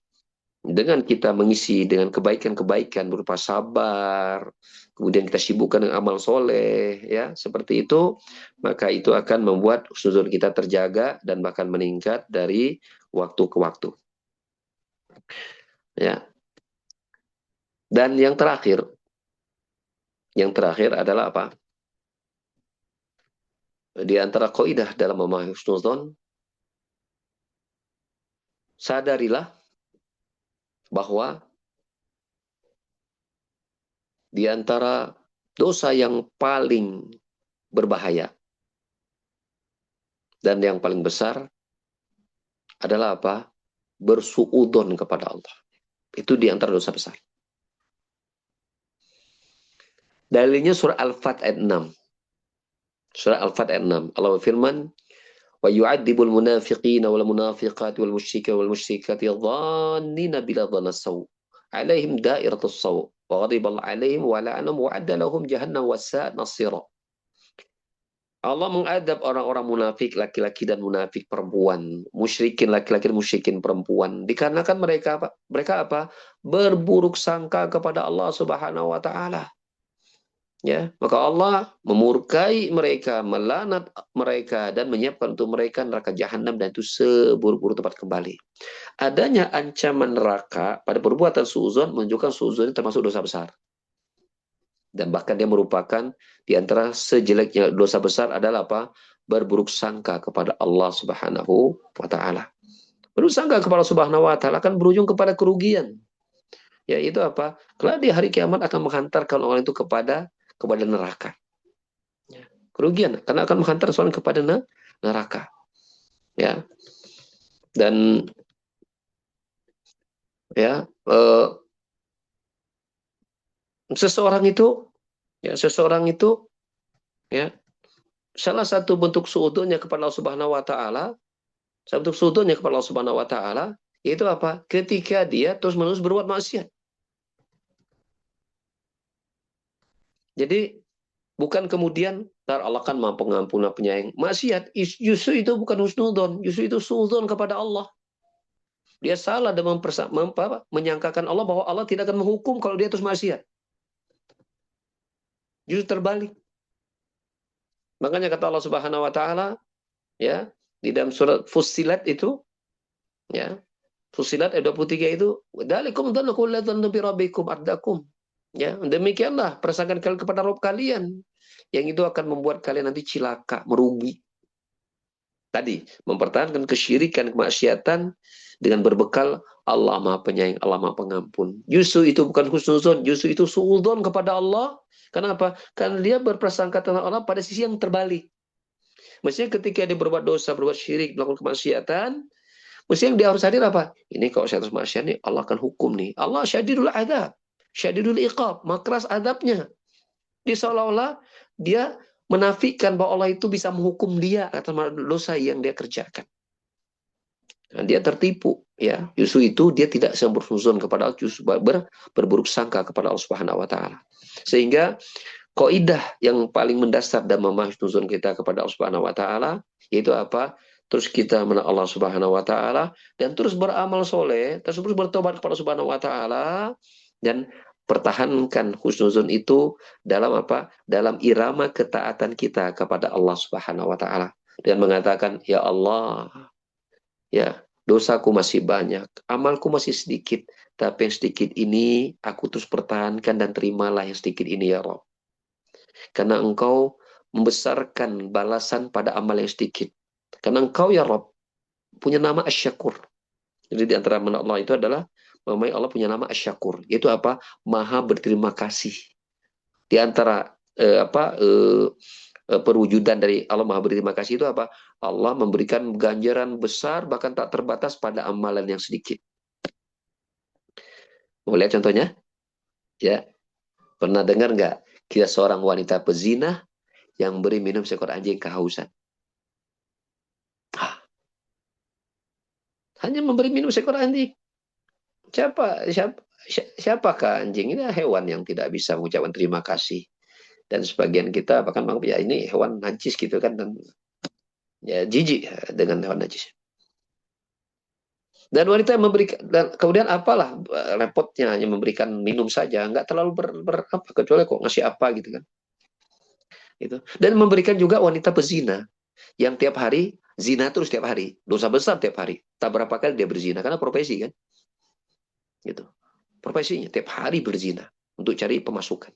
dengan kita mengisi dengan kebaikan-kebaikan berupa sabar, kemudian kita sibukkan dengan amal soleh, ya seperti itu, maka itu akan membuat husnuzon kita terjaga dan bahkan meningkat dari waktu ke waktu. Ya. Dan yang terakhir adalah apa? Di antara kaidah dalam memahami husnuzon, sadarilah bahwa di antara dosa yang paling berbahaya dan yang paling besar adalah apa? Bersuudzon kepada Allah. Itu di antara dosa besar. Dalilnya surah Al-Fat ayat 6. Surah Al-Fat ayat 6. Allah berfirman, "Wa yu'adzibul munafiqina wal munafiqati wal musyrikina wal musyrikati dhannina bila dhanna saw. 'Alaihim da'iratus saw. Wa ghadiba 'alaihim wa la'anahum wa 'adda lahum jahannam wa sa'at masira." Allah mengadab orang-orang munafik laki-laki dan munafik perempuan, musyrikin laki-laki dan musyrikin perempuan. Dikarenakan mereka apa? Berburuk sangka kepada Allah Subhanahu wa taala. Ya, maka Allah memurkai mereka, melanat mereka dan menyiapkan untuk mereka neraka jahanam, dan itu seburuk-buruk tempat kembali. Adanya ancaman neraka pada perbuatan suudzon menunjukkan suudzon termasuk dosa besar. Dan bahkan dia merupakan di antara sejeleknya dosa besar adalah apa? Berburuk sangka kepada Allah Subhanahu wa taala. Berburuk sangka kepada Allah Subhanahu wa taala akan berujung kepada kerugian. Ya, itu apa? Kelak di hari kiamat akan menghantarkan orang itu kepada neraka. Ya, kerugian karena akan menghantar seorang kepada neraka. Ya. Dan ya, seseorang itu ya salah satu bentuk suudzonnya kepada Allah Subhanahu wa taala, yaitu apa? Ketika dia terus-menerus berbuat maksiat. Jadi bukan kemudian Ntar Allah kan maha pengampun penyayang. Maksiat justru itu bukan husnudon, justru itu suudzon kepada Allah. Dia salah dan menyangkakan Allah bahwa Allah tidak akan menghukum kalau dia terus maksiat. Justru terbalik. Makanya kata Allah Subhanahu wa taala, ya, di dalam surat Fussilat itu, ya, Fussilat ayat 23 itu, "Dzalikum dzannukum la dzannu bi rabbikum ardakum." Ya, demikianlah prasangkaan kalian kepada Rabb kalian, yang itu akan membuat kalian nanti cilaka, merugi. Tadi, mempertahankan kesyirikan, kemaksiatan dengan berbekal Allah Maha Penyayang, Allah Maha Pengampun. Justru itu bukan husnuzon, justru itu suudzon kepada Allah. Kenapa? Karena dia berprasangka tentang Allah pada sisi yang terbalik. Maksudnya ketika dia berbuat dosa, berbuat syirik, melakukan kemaksiatan, mesti yang dia harus hadir apa? Ini kalau saya terus maksiat nih, Allah akan hukum nih. Allah syadidul adab, syadidul iqab, keras adabnya. Dia seolah-olah dia menafikan bahwa Allah itu bisa menghukum dia atas dosa yang dia kerjakan. Dan dia tertipu, ya. Justru itu dia tidak berhuzon kepada Allah, justru berburuk sangka kepada Allah Subhanahu wa taala. Sehingga kaidah yang paling mendasar dan memahami huzon kita kepada Allah Subhanahu wa taala yaitu apa? Terus kita mengenal Allah Subhanahu wa taala dan terus beramal soleh, terus bertobat kepada Allah Subhanahu wa taala dan pertahankan husnuzon itu dalam apa? Dalam irama ketaatan kita kepada Allah Subhanahu wa taala dan mengatakan, "Ya Allah, ya, dosaku masih banyak, amalku masih sedikit, tapi yang sedikit ini aku terus pertahankan dan terimalah yang sedikit ini ya Rabb. Karena Engkau membesarkan balasan pada amal yang sedikit. Karena Engkau ya Rabb punya nama Asy-Syakur." Jadi di antara nama Allah itu adalah Allah punya nama Asy-Syakur. Itu apa? Maha berterima kasih. Di antara perwujudan dari Allah Maha berterima kasih itu apa? Allah memberikan ganjaran besar bahkan tak terbatas pada amalan yang sedikit. Mau lihat contohnya? Ya, pernah dengar nggak kisah seorang wanita pezina yang beri minum seekor anjing kehausan? Hanya memberi minum seekor anjing. Siapakah anjing? Ini hewan yang tidak bisa mengucapkan terima kasih. Dan sebagian kita bahkan ya ini hewan najis gitu kan, dan ya jijik dengan hewan najis. Dan wanita yang memberikan, dan kemudian apalah repotnya hanya memberikan minum saja, nggak terlalu apa, kecuali kok ngasih apa gitu kan. Gitu. Dan memberikan juga wanita pezina yang tiap hari zina terus tiap hari, dosa besar tiap hari. Tak berapa kali dia berzina karena profesi kan. Gitu. Profesinya tiap hari berzina untuk cari pemasukan.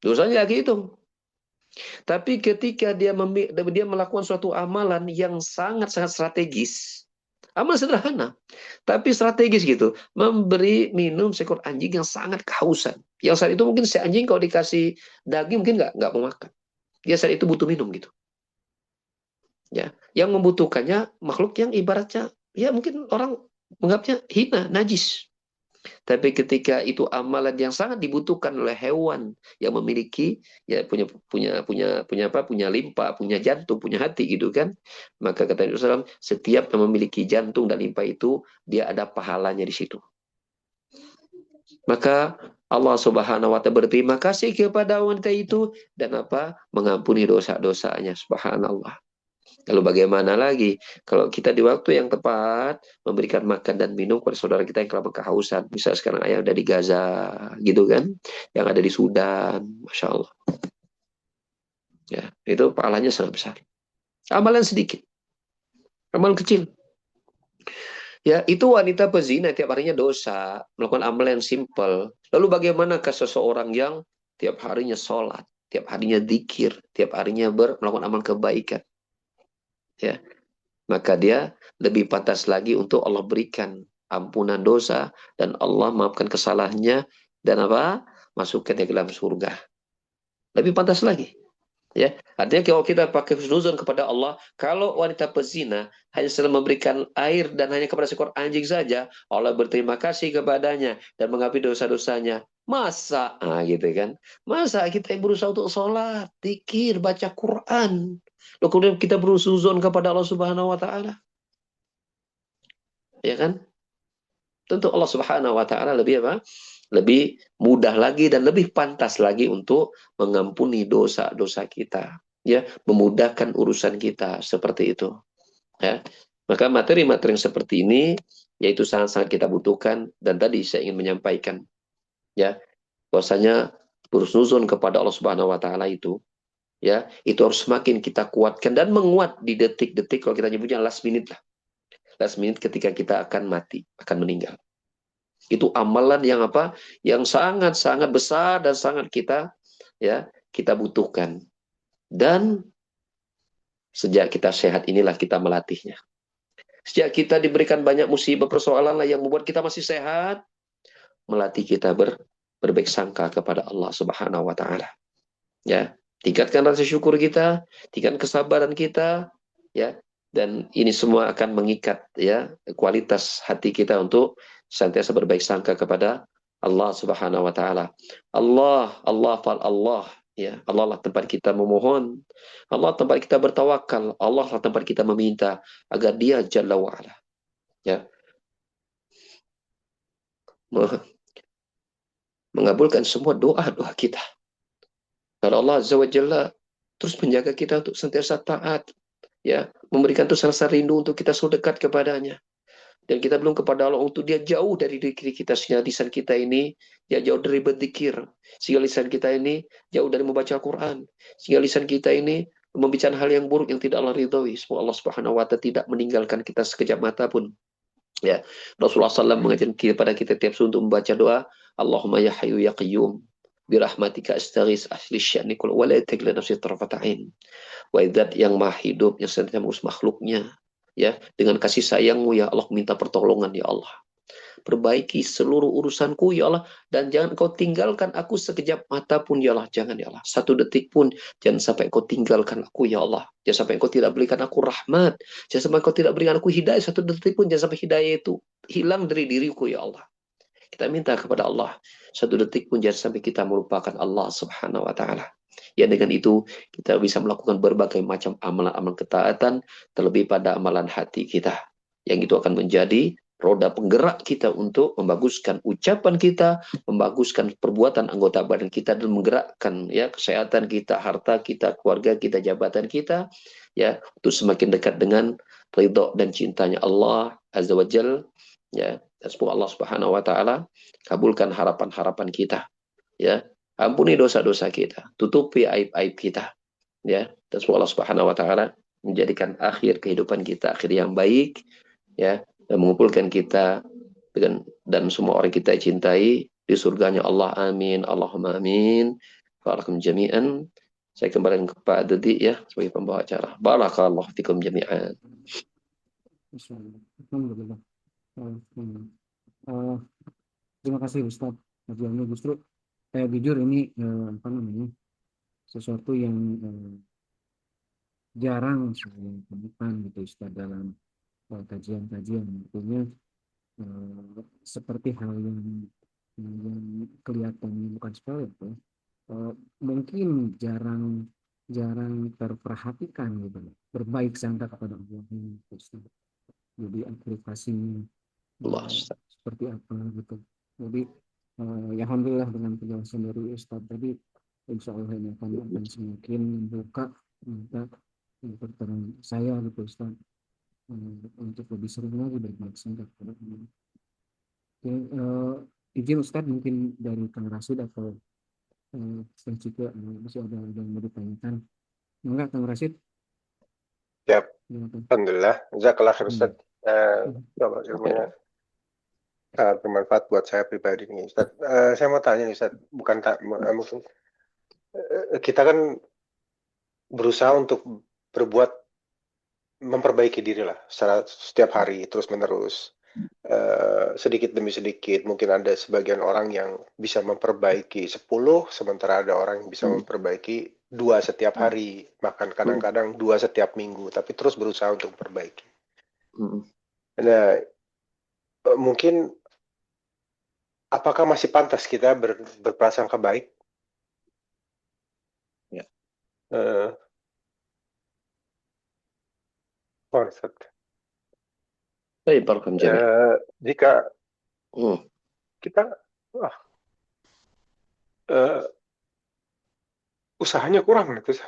Dosanya lagi itu. Tapi ketika dia melakukan suatu amalan yang sangat-sangat strategis, amal sederhana, tapi strategis gitu, memberi minum seekor anjing yang sangat kehausan. Yang saat itu mungkin si anjing kalau dikasih daging mungkin nggak mau makan. Dia saat itu butuh minum gitu. Ya, yang membutuhkannya makhluk yang ibaratnya ya mungkin orang menganggapnya hina, najis. Tapi ketika itu amalan yang sangat dibutuhkan oleh hewan yang memiliki ya punya limpa, punya jantung, punya hati gitu kan. Maka kata Nabi SAW, setiap yang memiliki jantung dan limpa itu dia ada pahalanya di situ. Maka Allah Subhanahu wa taala berterima kasih kepada wanita itu dan apa? Mengampuni dosa-dosanya, subhanallah. Lalu bagaimana lagi kalau kita di waktu yang tepat memberikan makan dan minum kepada saudara kita yang kelaparan kehausan. Misal sekarang ayah ada di Gaza gitu kan, yang ada di Sudan, Masya Allah. Ya, itu pahalanya sangat besar. Amalan sedikit, amalan kecil. Ya, itu wanita pezina tiap harinya dosa, melakukan amalan yang simple. Lalu bagaimanakah seseorang yang tiap harinya sholat, tiap harinya zikir, tiap harinya melakukan amal kebaikan? Ya, maka dia lebih pantas lagi untuk Allah berikan ampunan dosa dan Allah maafkan kesalahannya dan apa? Masukkan dia ke dalam surga. Lebih pantas lagi. Ya, artinya kalau kita pakai husnuzon kepada Allah, kalau wanita pezina hanya sedang memberikan air dan hanya kepada seekor anjing saja, Allah berterima kasih kepadanya dan mengampuni dosa-dosanya. Masa, gitu kan? Masa kita yang berusaha untuk sholat, zikir, baca Quran, lalu kemudian kita berhusnuzon kepada Allah Subhanahu Wa Taala, ya kan? Tentu Allah Subhanahu Wa Taala lebih apa? Lebih mudah lagi dan lebih pantas lagi untuk mengampuni dosa-dosa kita. ya, memudahkan urusan kita seperti itu. Ya, maka materi-materi yang seperti ini yaitu sangat-sangat kita butuhkan. Dan tadi saya ingin menyampaikan, ya, bahwasanya husnuzon kepada Allah Subhanahu Wa Taala itu harus semakin kita kuatkan dan menguat di detik-detik, kalau kita nyebutnya last minute lah, last minute ketika kita akan mati, akan meninggal. Itu amalan yang apa? Yang sangat-sangat besar dan sangat kita butuhkan. Dan sejak kita sehat inilah kita melatihnya. Sejak kita diberikan banyak musibah persoalan lah yang membuat kita masih sehat, melatih kita berbaik sangka kepada Allah Subhanahu Wa Taala. Ya, tingkatkan rasa syukur kita, tingkatkan kesabaran kita, ya, dan ini semua akan mengikat, ya, kualitas hati kita untuk senantiasa berbaik sangka kepada Allah Subhanahu Wa Taala. Allah, ya, Allah lah tempat kita memohon, Allah tempat kita bertawakal, Allah lah tempat kita meminta agar Dia Jalla wa Ala, ya, mengabulkan semua doa-doa kita. Karena Allah Azza wa Jalla terus menjaga kita untuk senantiasa taat, ya, memberikan terus rasa rindu untuk kita selalu dekat kepadanya. Dan kita belum kepada Allah untuk Dia jauh dari diri kita, sehingga lisan kita ini dia jauh dari berzikir, sehingga lisan kita ini jauh dari membaca Al-Quran, sehingga lisan kita ini membicarakan hal yang buruk yang tidak Allah ridhoi. Semoga Allah Subhanahu wa Ta'ala tidak meninggalkan kita sekejap mata pun. Ya, Rasulullah SAW mengajarkan kepada kita tiap untuk membaca doa, Allahumma ya hayyu ya qayyum birahmatika astaghis asli sya'ni kul wa la tajla nafsi tarfata ain. Wahai Zat yang maha hidup, yang senantiasa mengurus makhluknya, ya, dengan kasih sayangmu ya Allah, minta pertolongan ya Allah. Perbaiki seluruh urusanku ya Allah, dan jangan kau tinggalkan aku sekejap mata pun ya Allah, jangan ya Allah. Satu detik pun jangan sampai kau tinggalkan aku ya Allah. Jangan sampai kau tidak berikan aku rahmat, jangan sampai kau tidak berikan aku hidayah. Satu detik pun jangan sampai hidayah itu hilang dari diriku ya Allah. Kita minta kepada Allah, satu detik pun jangan sampai kita melupakan Allah Subhanahu Wa Taala. Ya, dengan itu kita bisa melakukan berbagai macam amalan-amalan ketaatan, terlebih pada amalan hati kita. Yang itu akan menjadi roda penggerak kita untuk membaguskan ucapan kita, membaguskan perbuatan anggota badan kita, dan menggerakkan, ya, kesehatan kita, harta kita, keluarga kita, jabatan kita, ya, untuk semakin dekat dengan ridho dan cintanya Allah Azza wa Jalla, ya. Dan semoga Allah Subhanahu Wa Taala kabulkan harapan-harapan kita, ya. Ampuni dosa-dosa kita, tutupi aib-aib kita, ya. Dan semoga Allah Subhanahu Wa Taala menjadikan akhir kehidupan kita akhir yang baik, ya, dan mengumpulkan kita dan semua orang kita cintai di surganya Allah. Amin, Allahumma amin. Barakum jami'an. Saya kembali ke Pak Dedi, ya, sebagai pembawa acara. Barakallahu fikum jami'an. Alhamdulillah. Eh, terima kasih Ustaz. Kajiannya justru jujur ini apa namanya, sesuatu yang jarang saya temukan gitu Ustaz dalam kajian-kajian. Tentunya seperti hal yang kelihatannya bukan sepele itu, mungkin jarang jarang terperhatikan gitu, berbaik sangka kepada Allah gitu, Ustaz. Jadi aplikasinya Allah. seperti apa gitu. Jadi ya alhamdulillah dengan penjelasan dari Ustaz tadi, insya Allah ini akan semakin membuka pertanyaan saya gitu Ustaz, untuk lebih sering lagi berbaik sangka kepada Allah. Oke, izin Ustaz mungkin dari Kang Rasid atau Kang Cika, masih ada yang mau ditanyakan? Enggak, Kang Rasid? Siap. Silakan. Alhamdulillah. Jazakallah khair Ustaz. Oke. Ilmunya sangat bermanfaat buat saya pribadi nih Ustaz. Saya mau tanya nih Ustaz, bukan mungkin kita kan berusaha untuk berbuat memperbaiki diri lah secara setiap hari terus menerus. Sedikit demi sedikit, mungkin ada sebagian orang yang bisa memperbaiki 10, sementara ada orang yang bisa memperbaiki 2 setiap hari, bahkan kadang-kadang 2 setiap minggu, tapi terus berusaha untuk memperbaiki. Nah, mungkin apakah masih pantas kita berprasangka baik? Ya. Ustaz. Baik, barakum jami'an. Jika kita usahanya kurang gitu,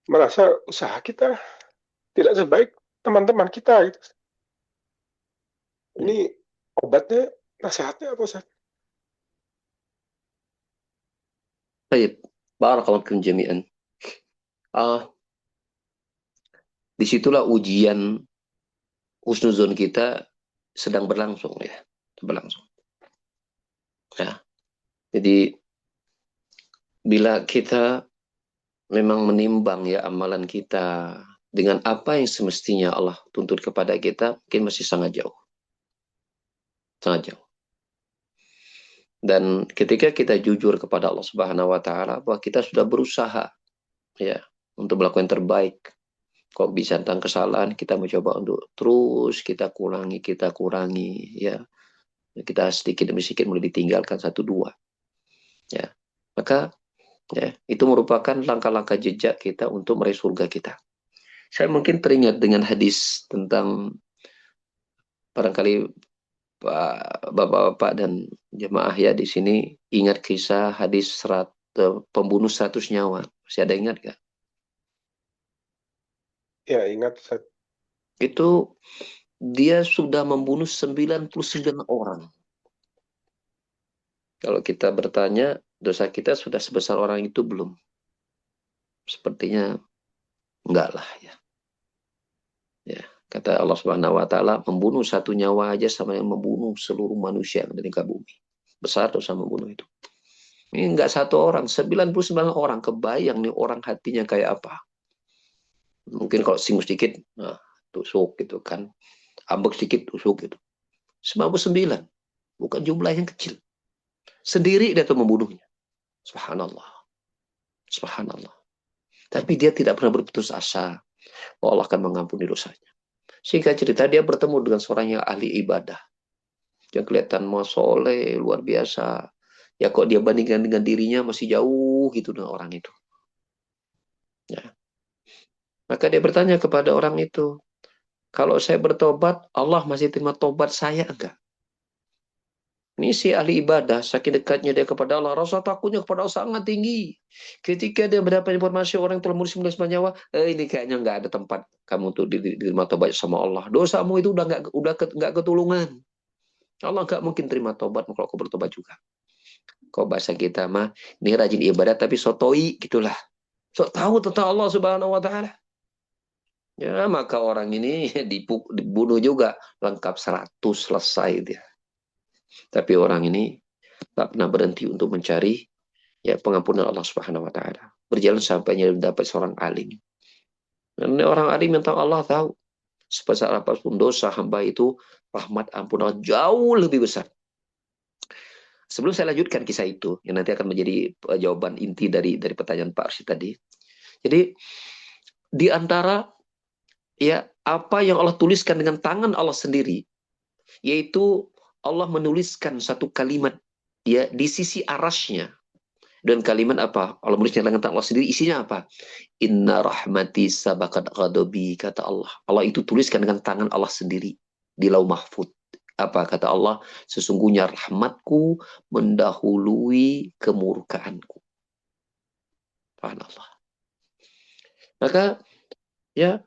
merasa usaha kita tidak sebaik teman-teman kita gitu. Ini obatnya, nasihatnya apa Ustaz? Baik, barakallahu fikum jami'an. Disitulah ujian husnuzon kita sedang berlangsung ya, berlangsung. Ya, jadi bila kita memang menimbang ya amalan kita dengan apa yang semestinya Allah tuntut kepada kita, mungkin masih sangat jauh, sangat jauh. Dan ketika kita jujur kepada Allah Subhanahu Wa Taala bahwa kita sudah berusaha ya untuk melakukan yang terbaik, kok bisa tentang kesalahan kita mencoba untuk terus kita kurangi ya, kita sedikit demi sedikit mulai ditinggalkan satu dua ya, maka ya itu merupakan langkah-langkah jejak kita untuk meraih surga kita. Saya mungkin teringat dengan hadis tentang, barangkali bapak-bapak dan jemaah ya di sini ingat kisah hadis pembunuh 100 nyawa. Masih ada ingat gak? Ya, ingat Ustaz. Itu dia sudah membunuh 99 orang. Kalau kita bertanya, dosa kita sudah sebesar orang itu belum? Sepertinya enggak lah ya. Ya, kata Allah Subhanahu Wa Taala, membunuh satu nyawa aja sama yang membunuh seluruh manusia yang ada di muka bumi. Besar dosa membunuh itu. Ini enggak satu orang, 99 orang. Kebayang nih orang hatinya kayak apa. Mungkin kalau singgung sedikit, nah, tusuk gitu kan. Ambek sedikit tusuk gitu. 99. Bukan jumlah yang kecil. Sendiri dia tuh membunuhnya. Subhanallah. Subhanallah. Tapi dia tidak pernah berputus asa. Allah akan mengampuni dosanya. Singkat cerita, dia bertemu dengan seorang yang ahli ibadah. Yang kelihatan soleh, luar biasa. Ya kok dia bandingkan dengan dirinya masih jauh gitu dengan orang itu. Ya. Maka dia bertanya kepada orang itu, kalau saya bertobat, Allah masih terima tobat saya enggak? Ini si ahli ibadah, saking dekatnya dia kepada Allah, rasa takutnya kepada Allah sangat tinggi. Ketika dia mendapat informasi orang yang telah membunuh 99 nyawa, ini kayaknya nggak ada tempat kamu untuk diterima tobat sama Allah. Dosamu itu udah nggak ketulungan. Allah nggak mungkin terima tobat kalau kau bertobat juga. Kau bahasa kita mah, ini rajin ibadah tapi sotoi gitulah. Sok tahu tentang Allah Subhanahu Wa Taala. Ya, maka orang ini dibunuh juga lengkap 100 selesai dia. Tapi orang ini tak pernah berhenti untuk mencari ya pengampunan Allah Subhanahu Wa Taala. Berjalan sampainya mendapat seorang alim. Dan orang alim yang tahu Allah tahu sebesar apapun dosa hamba itu, rahmat ampun Allah jauh lebih besar. Sebelum saya lanjutkan kisah itu, yang nanti akan menjadi jawaban inti dari pertanyaan Pak Arsyid tadi. Jadi di antara ya apa yang Allah tuliskan dengan tangan Allah sendiri, yaitu Allah menuliskan satu kalimat ya di sisi arasnya. Dan kalimat apa? Allah menuliskan dengan tangan Allah sendiri, isinya apa? Inna rahmati sabakat ghadabi, kata Allah. Allah itu tuliskan dengan tangan Allah sendiri di Lauh Mahfud. Apa kata Allah? Sesungguhnya rahmatku mendahului kemurkaanku. Subhanallah. Maka ya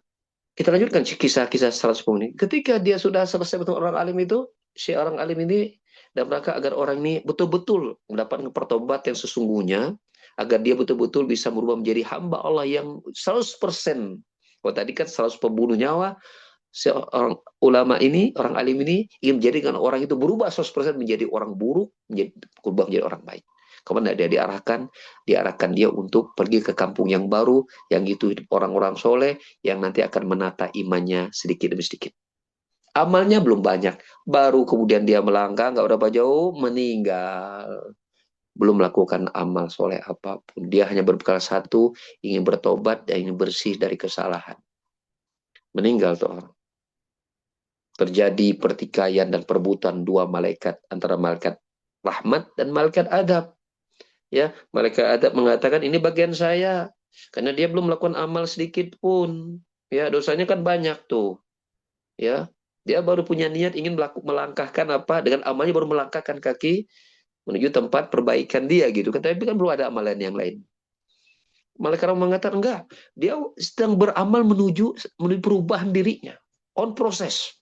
kita lanjutkan kisah-kisah 110 ini. Ketika dia sudah selesai bertemu orang alim itu, si orang alim ini dan mereka agar orang ini betul-betul mendapatkan pertobatan yang sesungguhnya, agar dia betul-betul bisa berubah menjadi hamba Allah yang 100%. Kalau tadi kan 100 pembunuh nyawa, seorang ulama ini, orang alim ini ingin menjadikan orang itu berubah 100% menjadi orang buruk, berubah menjadi orang baik. Kemudian dia diarahkan dia untuk pergi ke kampung yang baru, yang itu orang-orang soleh, yang nanti akan menata imannya sedikit demi sedikit. Amalnya belum banyak, baru kemudian dia melangkah, nggak berapa jauh, meninggal. Belum melakukan amal soleh apapun. Dia hanya berbekal satu, ingin bertobat dan ingin bersih dari kesalahan. Meninggal tuh orang. Terjadi pertikaian dan perebutan dua malaikat, antara malaikat rahmat dan malaikat adab. Ya, malaikat adab mengatakan ini bagian saya, karena dia belum melakukan amal sedikit pun. Ya, dosanya kan banyak tuh. Ya, dia baru punya niat ingin melangkahkan apa, dengan amalnya baru melangkahkan kaki menuju tempat perbaikan dia gitu kan, tapi kan belum ada amalan yang lain. Malaikat rahmat mengatakan enggak, dia sedang beramal menuju perubahan dirinya. On proses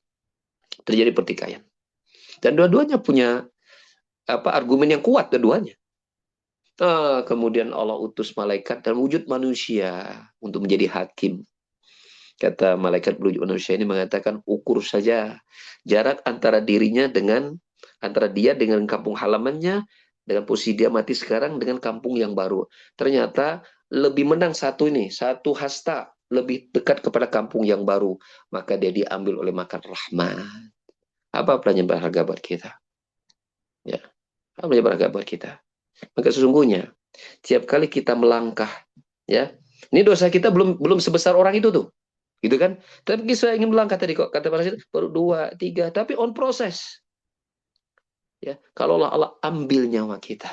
terjadi pertikaian. Dan dua-duanya punya argumen yang kuat dua-duanya. Kemudian Allah utus malaikat dan wujud manusia untuk menjadi hakim. Kata malaikat berwujud manusia ini mengatakan, ukur saja jarak antara dia dengan kampung halamannya, dengan posisi dia mati sekarang dengan kampung yang baru. Ternyata lebih menang satu hasta lebih dekat kepada kampung yang baru, maka dia diambil oleh makan rahmat. Apa pelajaran berharga buat kita? Ya, apa pelajaran berharga buat kita? Maka sesungguhnya tiap kali kita melangkah, ya, ini dosa kita belum sebesar orang itu tuh, gitu kan? Tapi kita ingin melangkah tadi kok kata para baru 2, 3, tapi on proses. Ya, kalau Allah ambil nyawa kita,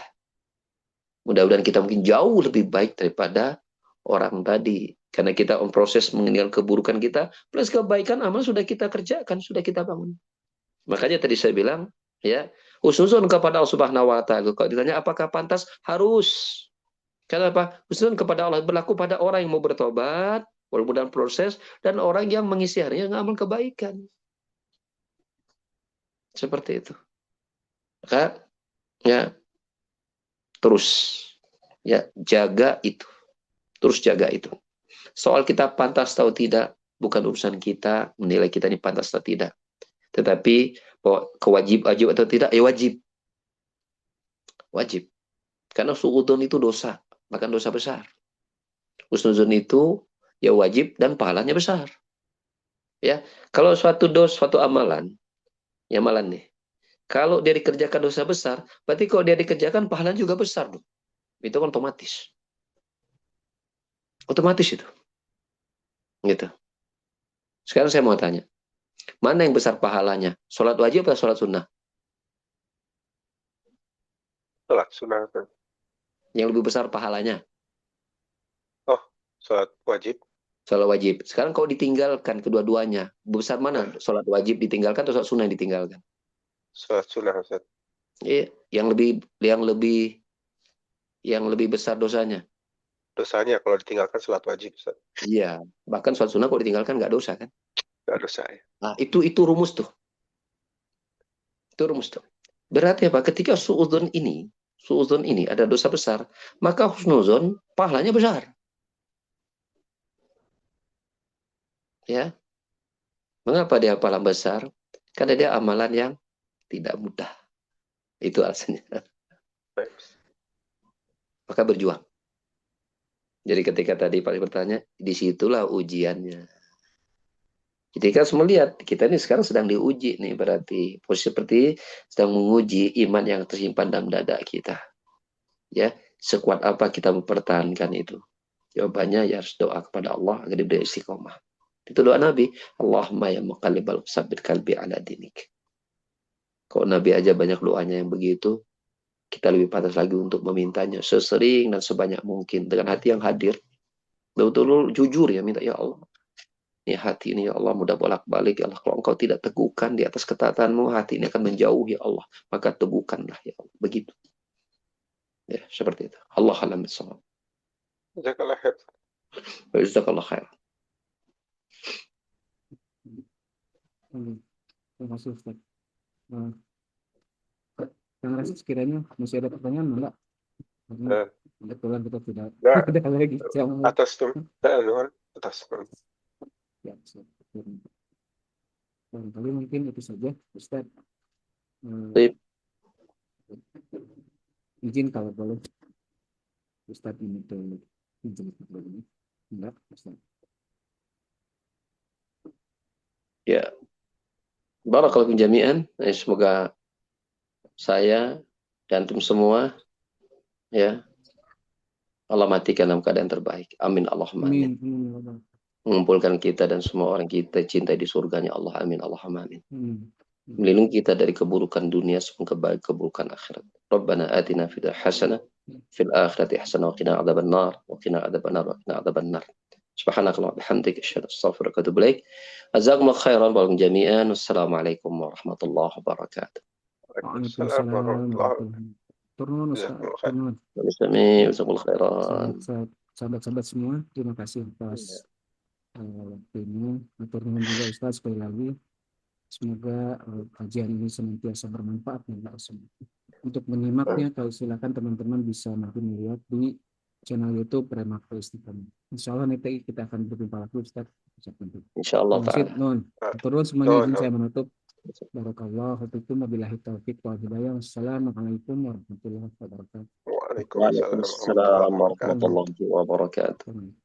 mudah-mudahan kita mungkin jauh lebih baik daripada orang tadi. Karena kita on proses meninggalkan keburukan kita, plus kebaikan amal sudah kita kerjakan, sudah kita bangun. Makanya tadi saya bilang, ya, husnuzon kepada Allah Subhanahu wa taala. Kalau ditanya apakah pantas? Harus. Kenapa? Husnuzon kepada Allah berlaku pada orang yang mau bertobat, walaupun dalam proses, dan orang yang mengisi harinya ngamal kebaikan. Seperti itu. Maka ya terus ya jaga itu. Terus jaga itu. Soal kita pantas atau tidak bukan urusan kita menilai kita ini pantas atau tidak. Tetapi wajib atau tidak, ya wajib. Wajib. Karena suudzon itu dosa, bahkan dosa besar. Husnuzon itu ya wajib dan pahalanya besar. Ya, kalau suatu amalan, ya amalan nih. Kalau dia dikerjakan dosa besar, berarti kalau dia dikerjakan pahalanya juga besar, dong. Itu kan otomatis. Otomatis itu. Gitu. Sekarang saya mau tanya, mana yang besar pahalanya? Sholat wajib atau sholat sunnah? Sholat sunnah. Yang lebih besar pahalanya? Oh, sholat wajib. Sholat wajib. Sekarang kalau ditinggalkan kedua-duanya, besar mana? Sholat wajib ditinggalkan atau sholat sunnah yang ditinggalkan? Sholat sunnah, Ustaz. Yang lebih besar dosanya? Dosanya kalau ditinggalkan sholat wajib, Ustaz. Iya, bahkan sholat sunnah kalau ditinggalkan nggak dosa kan? Nggak dosa ya. Nah, itu rumus tuh. Itu rumus tuh. Berarti apa? Ketika suudzon ini ada dosa besar, maka husnuzon pahalanya besar. Ya. Mengapa dia pahala besar? Karena dia amalan yang tidak mudah. Itu alasannya. Maka berjuang. Jadi ketika tadi Pak bertanya, disitulah ujiannya. Jadi kan semua lihat, kita ini sekarang sedang diuji nih, berarti posisi seperti sedang menguji iman yang tersimpan dalam dada kita. Ya, sekuat apa kita mempertahankan itu? Jawabannya ya harus doa kepada Allah agar diberi istiqomah. Itu doa Nabi, Allahumma ya muqallibal tsabbit qalbi ala dinik. Kalau Nabi aja banyak doanya yang begitu, kita lebih pantas lagi untuk memintanya sesering dan sebanyak mungkin dengan hati yang hadir. Betul-betul jujur ya, minta ya Allah. Ini hati ini ya Allah mudah bolak-balik ya Allah. Kalau engkau tidak teguhkan di atas ketaatanmu, hati ini akan menjauh ya Allah. Maka teguhkanlah ya Allah. Begitu. Ya, seperti itu. Allah alam bisawab. Jazakallah khair. Jazakallah khair. Terima kasih Ustaz. Kang Rasid sekiranya masih ada pertanyaan enggak? Kebetulan kita tidak ada lagi jam. Atas tuh. Atas. Ya, barangkali mungkin itu saja Ustaz. Izin kalau boleh Ustaz ini tuh izin ini. Enggak, Ustaz. Ya. Barakallahu jami'an. Semoga saya dan antum semua ya Allah matikan dalam keadaan terbaik. Amin Allahumma amin. Mengumpulkan kita dan semua orang kita cintai di surganya Allah. Amin Allahumma amin. Melindungi kita dari keburukan dunia sampai keburukan akhirat. Rabbana atina fid hasanah fil akhirati hasanah wa qina adzabannar wa qina adzabannar wa qina adzabannar. Subhanakallah bihamdika asyhadu an la ilaha illa anta astaghfiruka wa atubu ilaik. Jazakumullahu khairan wa jami'an. Wassalamualaikum warahmatullahi wabarakatuh. Waalaikumsalam warahmatullahi wabarakatuh. Turun Ustaz. Jazakumullahu khairan. sahabat-sahabat semua, terima kasih atas waktunya. Matur nuwun juga Ustaz sekali lagi. Semoga kajian ini senantiasa bermanfaat ya Pak. Untuk menyimaknya, kalau silakan teman-teman bisa nanti melihat di channel YouTube Remakto Istiqomah. Insya Allah nanti kita akan berjumpa lagi Ustaz. Insyaallah Masih ta'ala. non. Terus semuanya izin saya menutup. Barakallahu fikum wabillahi taufiq wal hidayah. Wassalamualaikum warahmatullahi wabarakatuh. Waalaikumsalam warahmatullahi Waalaikumsalam wabarakatuh. warahmatullahi wabarakatuh.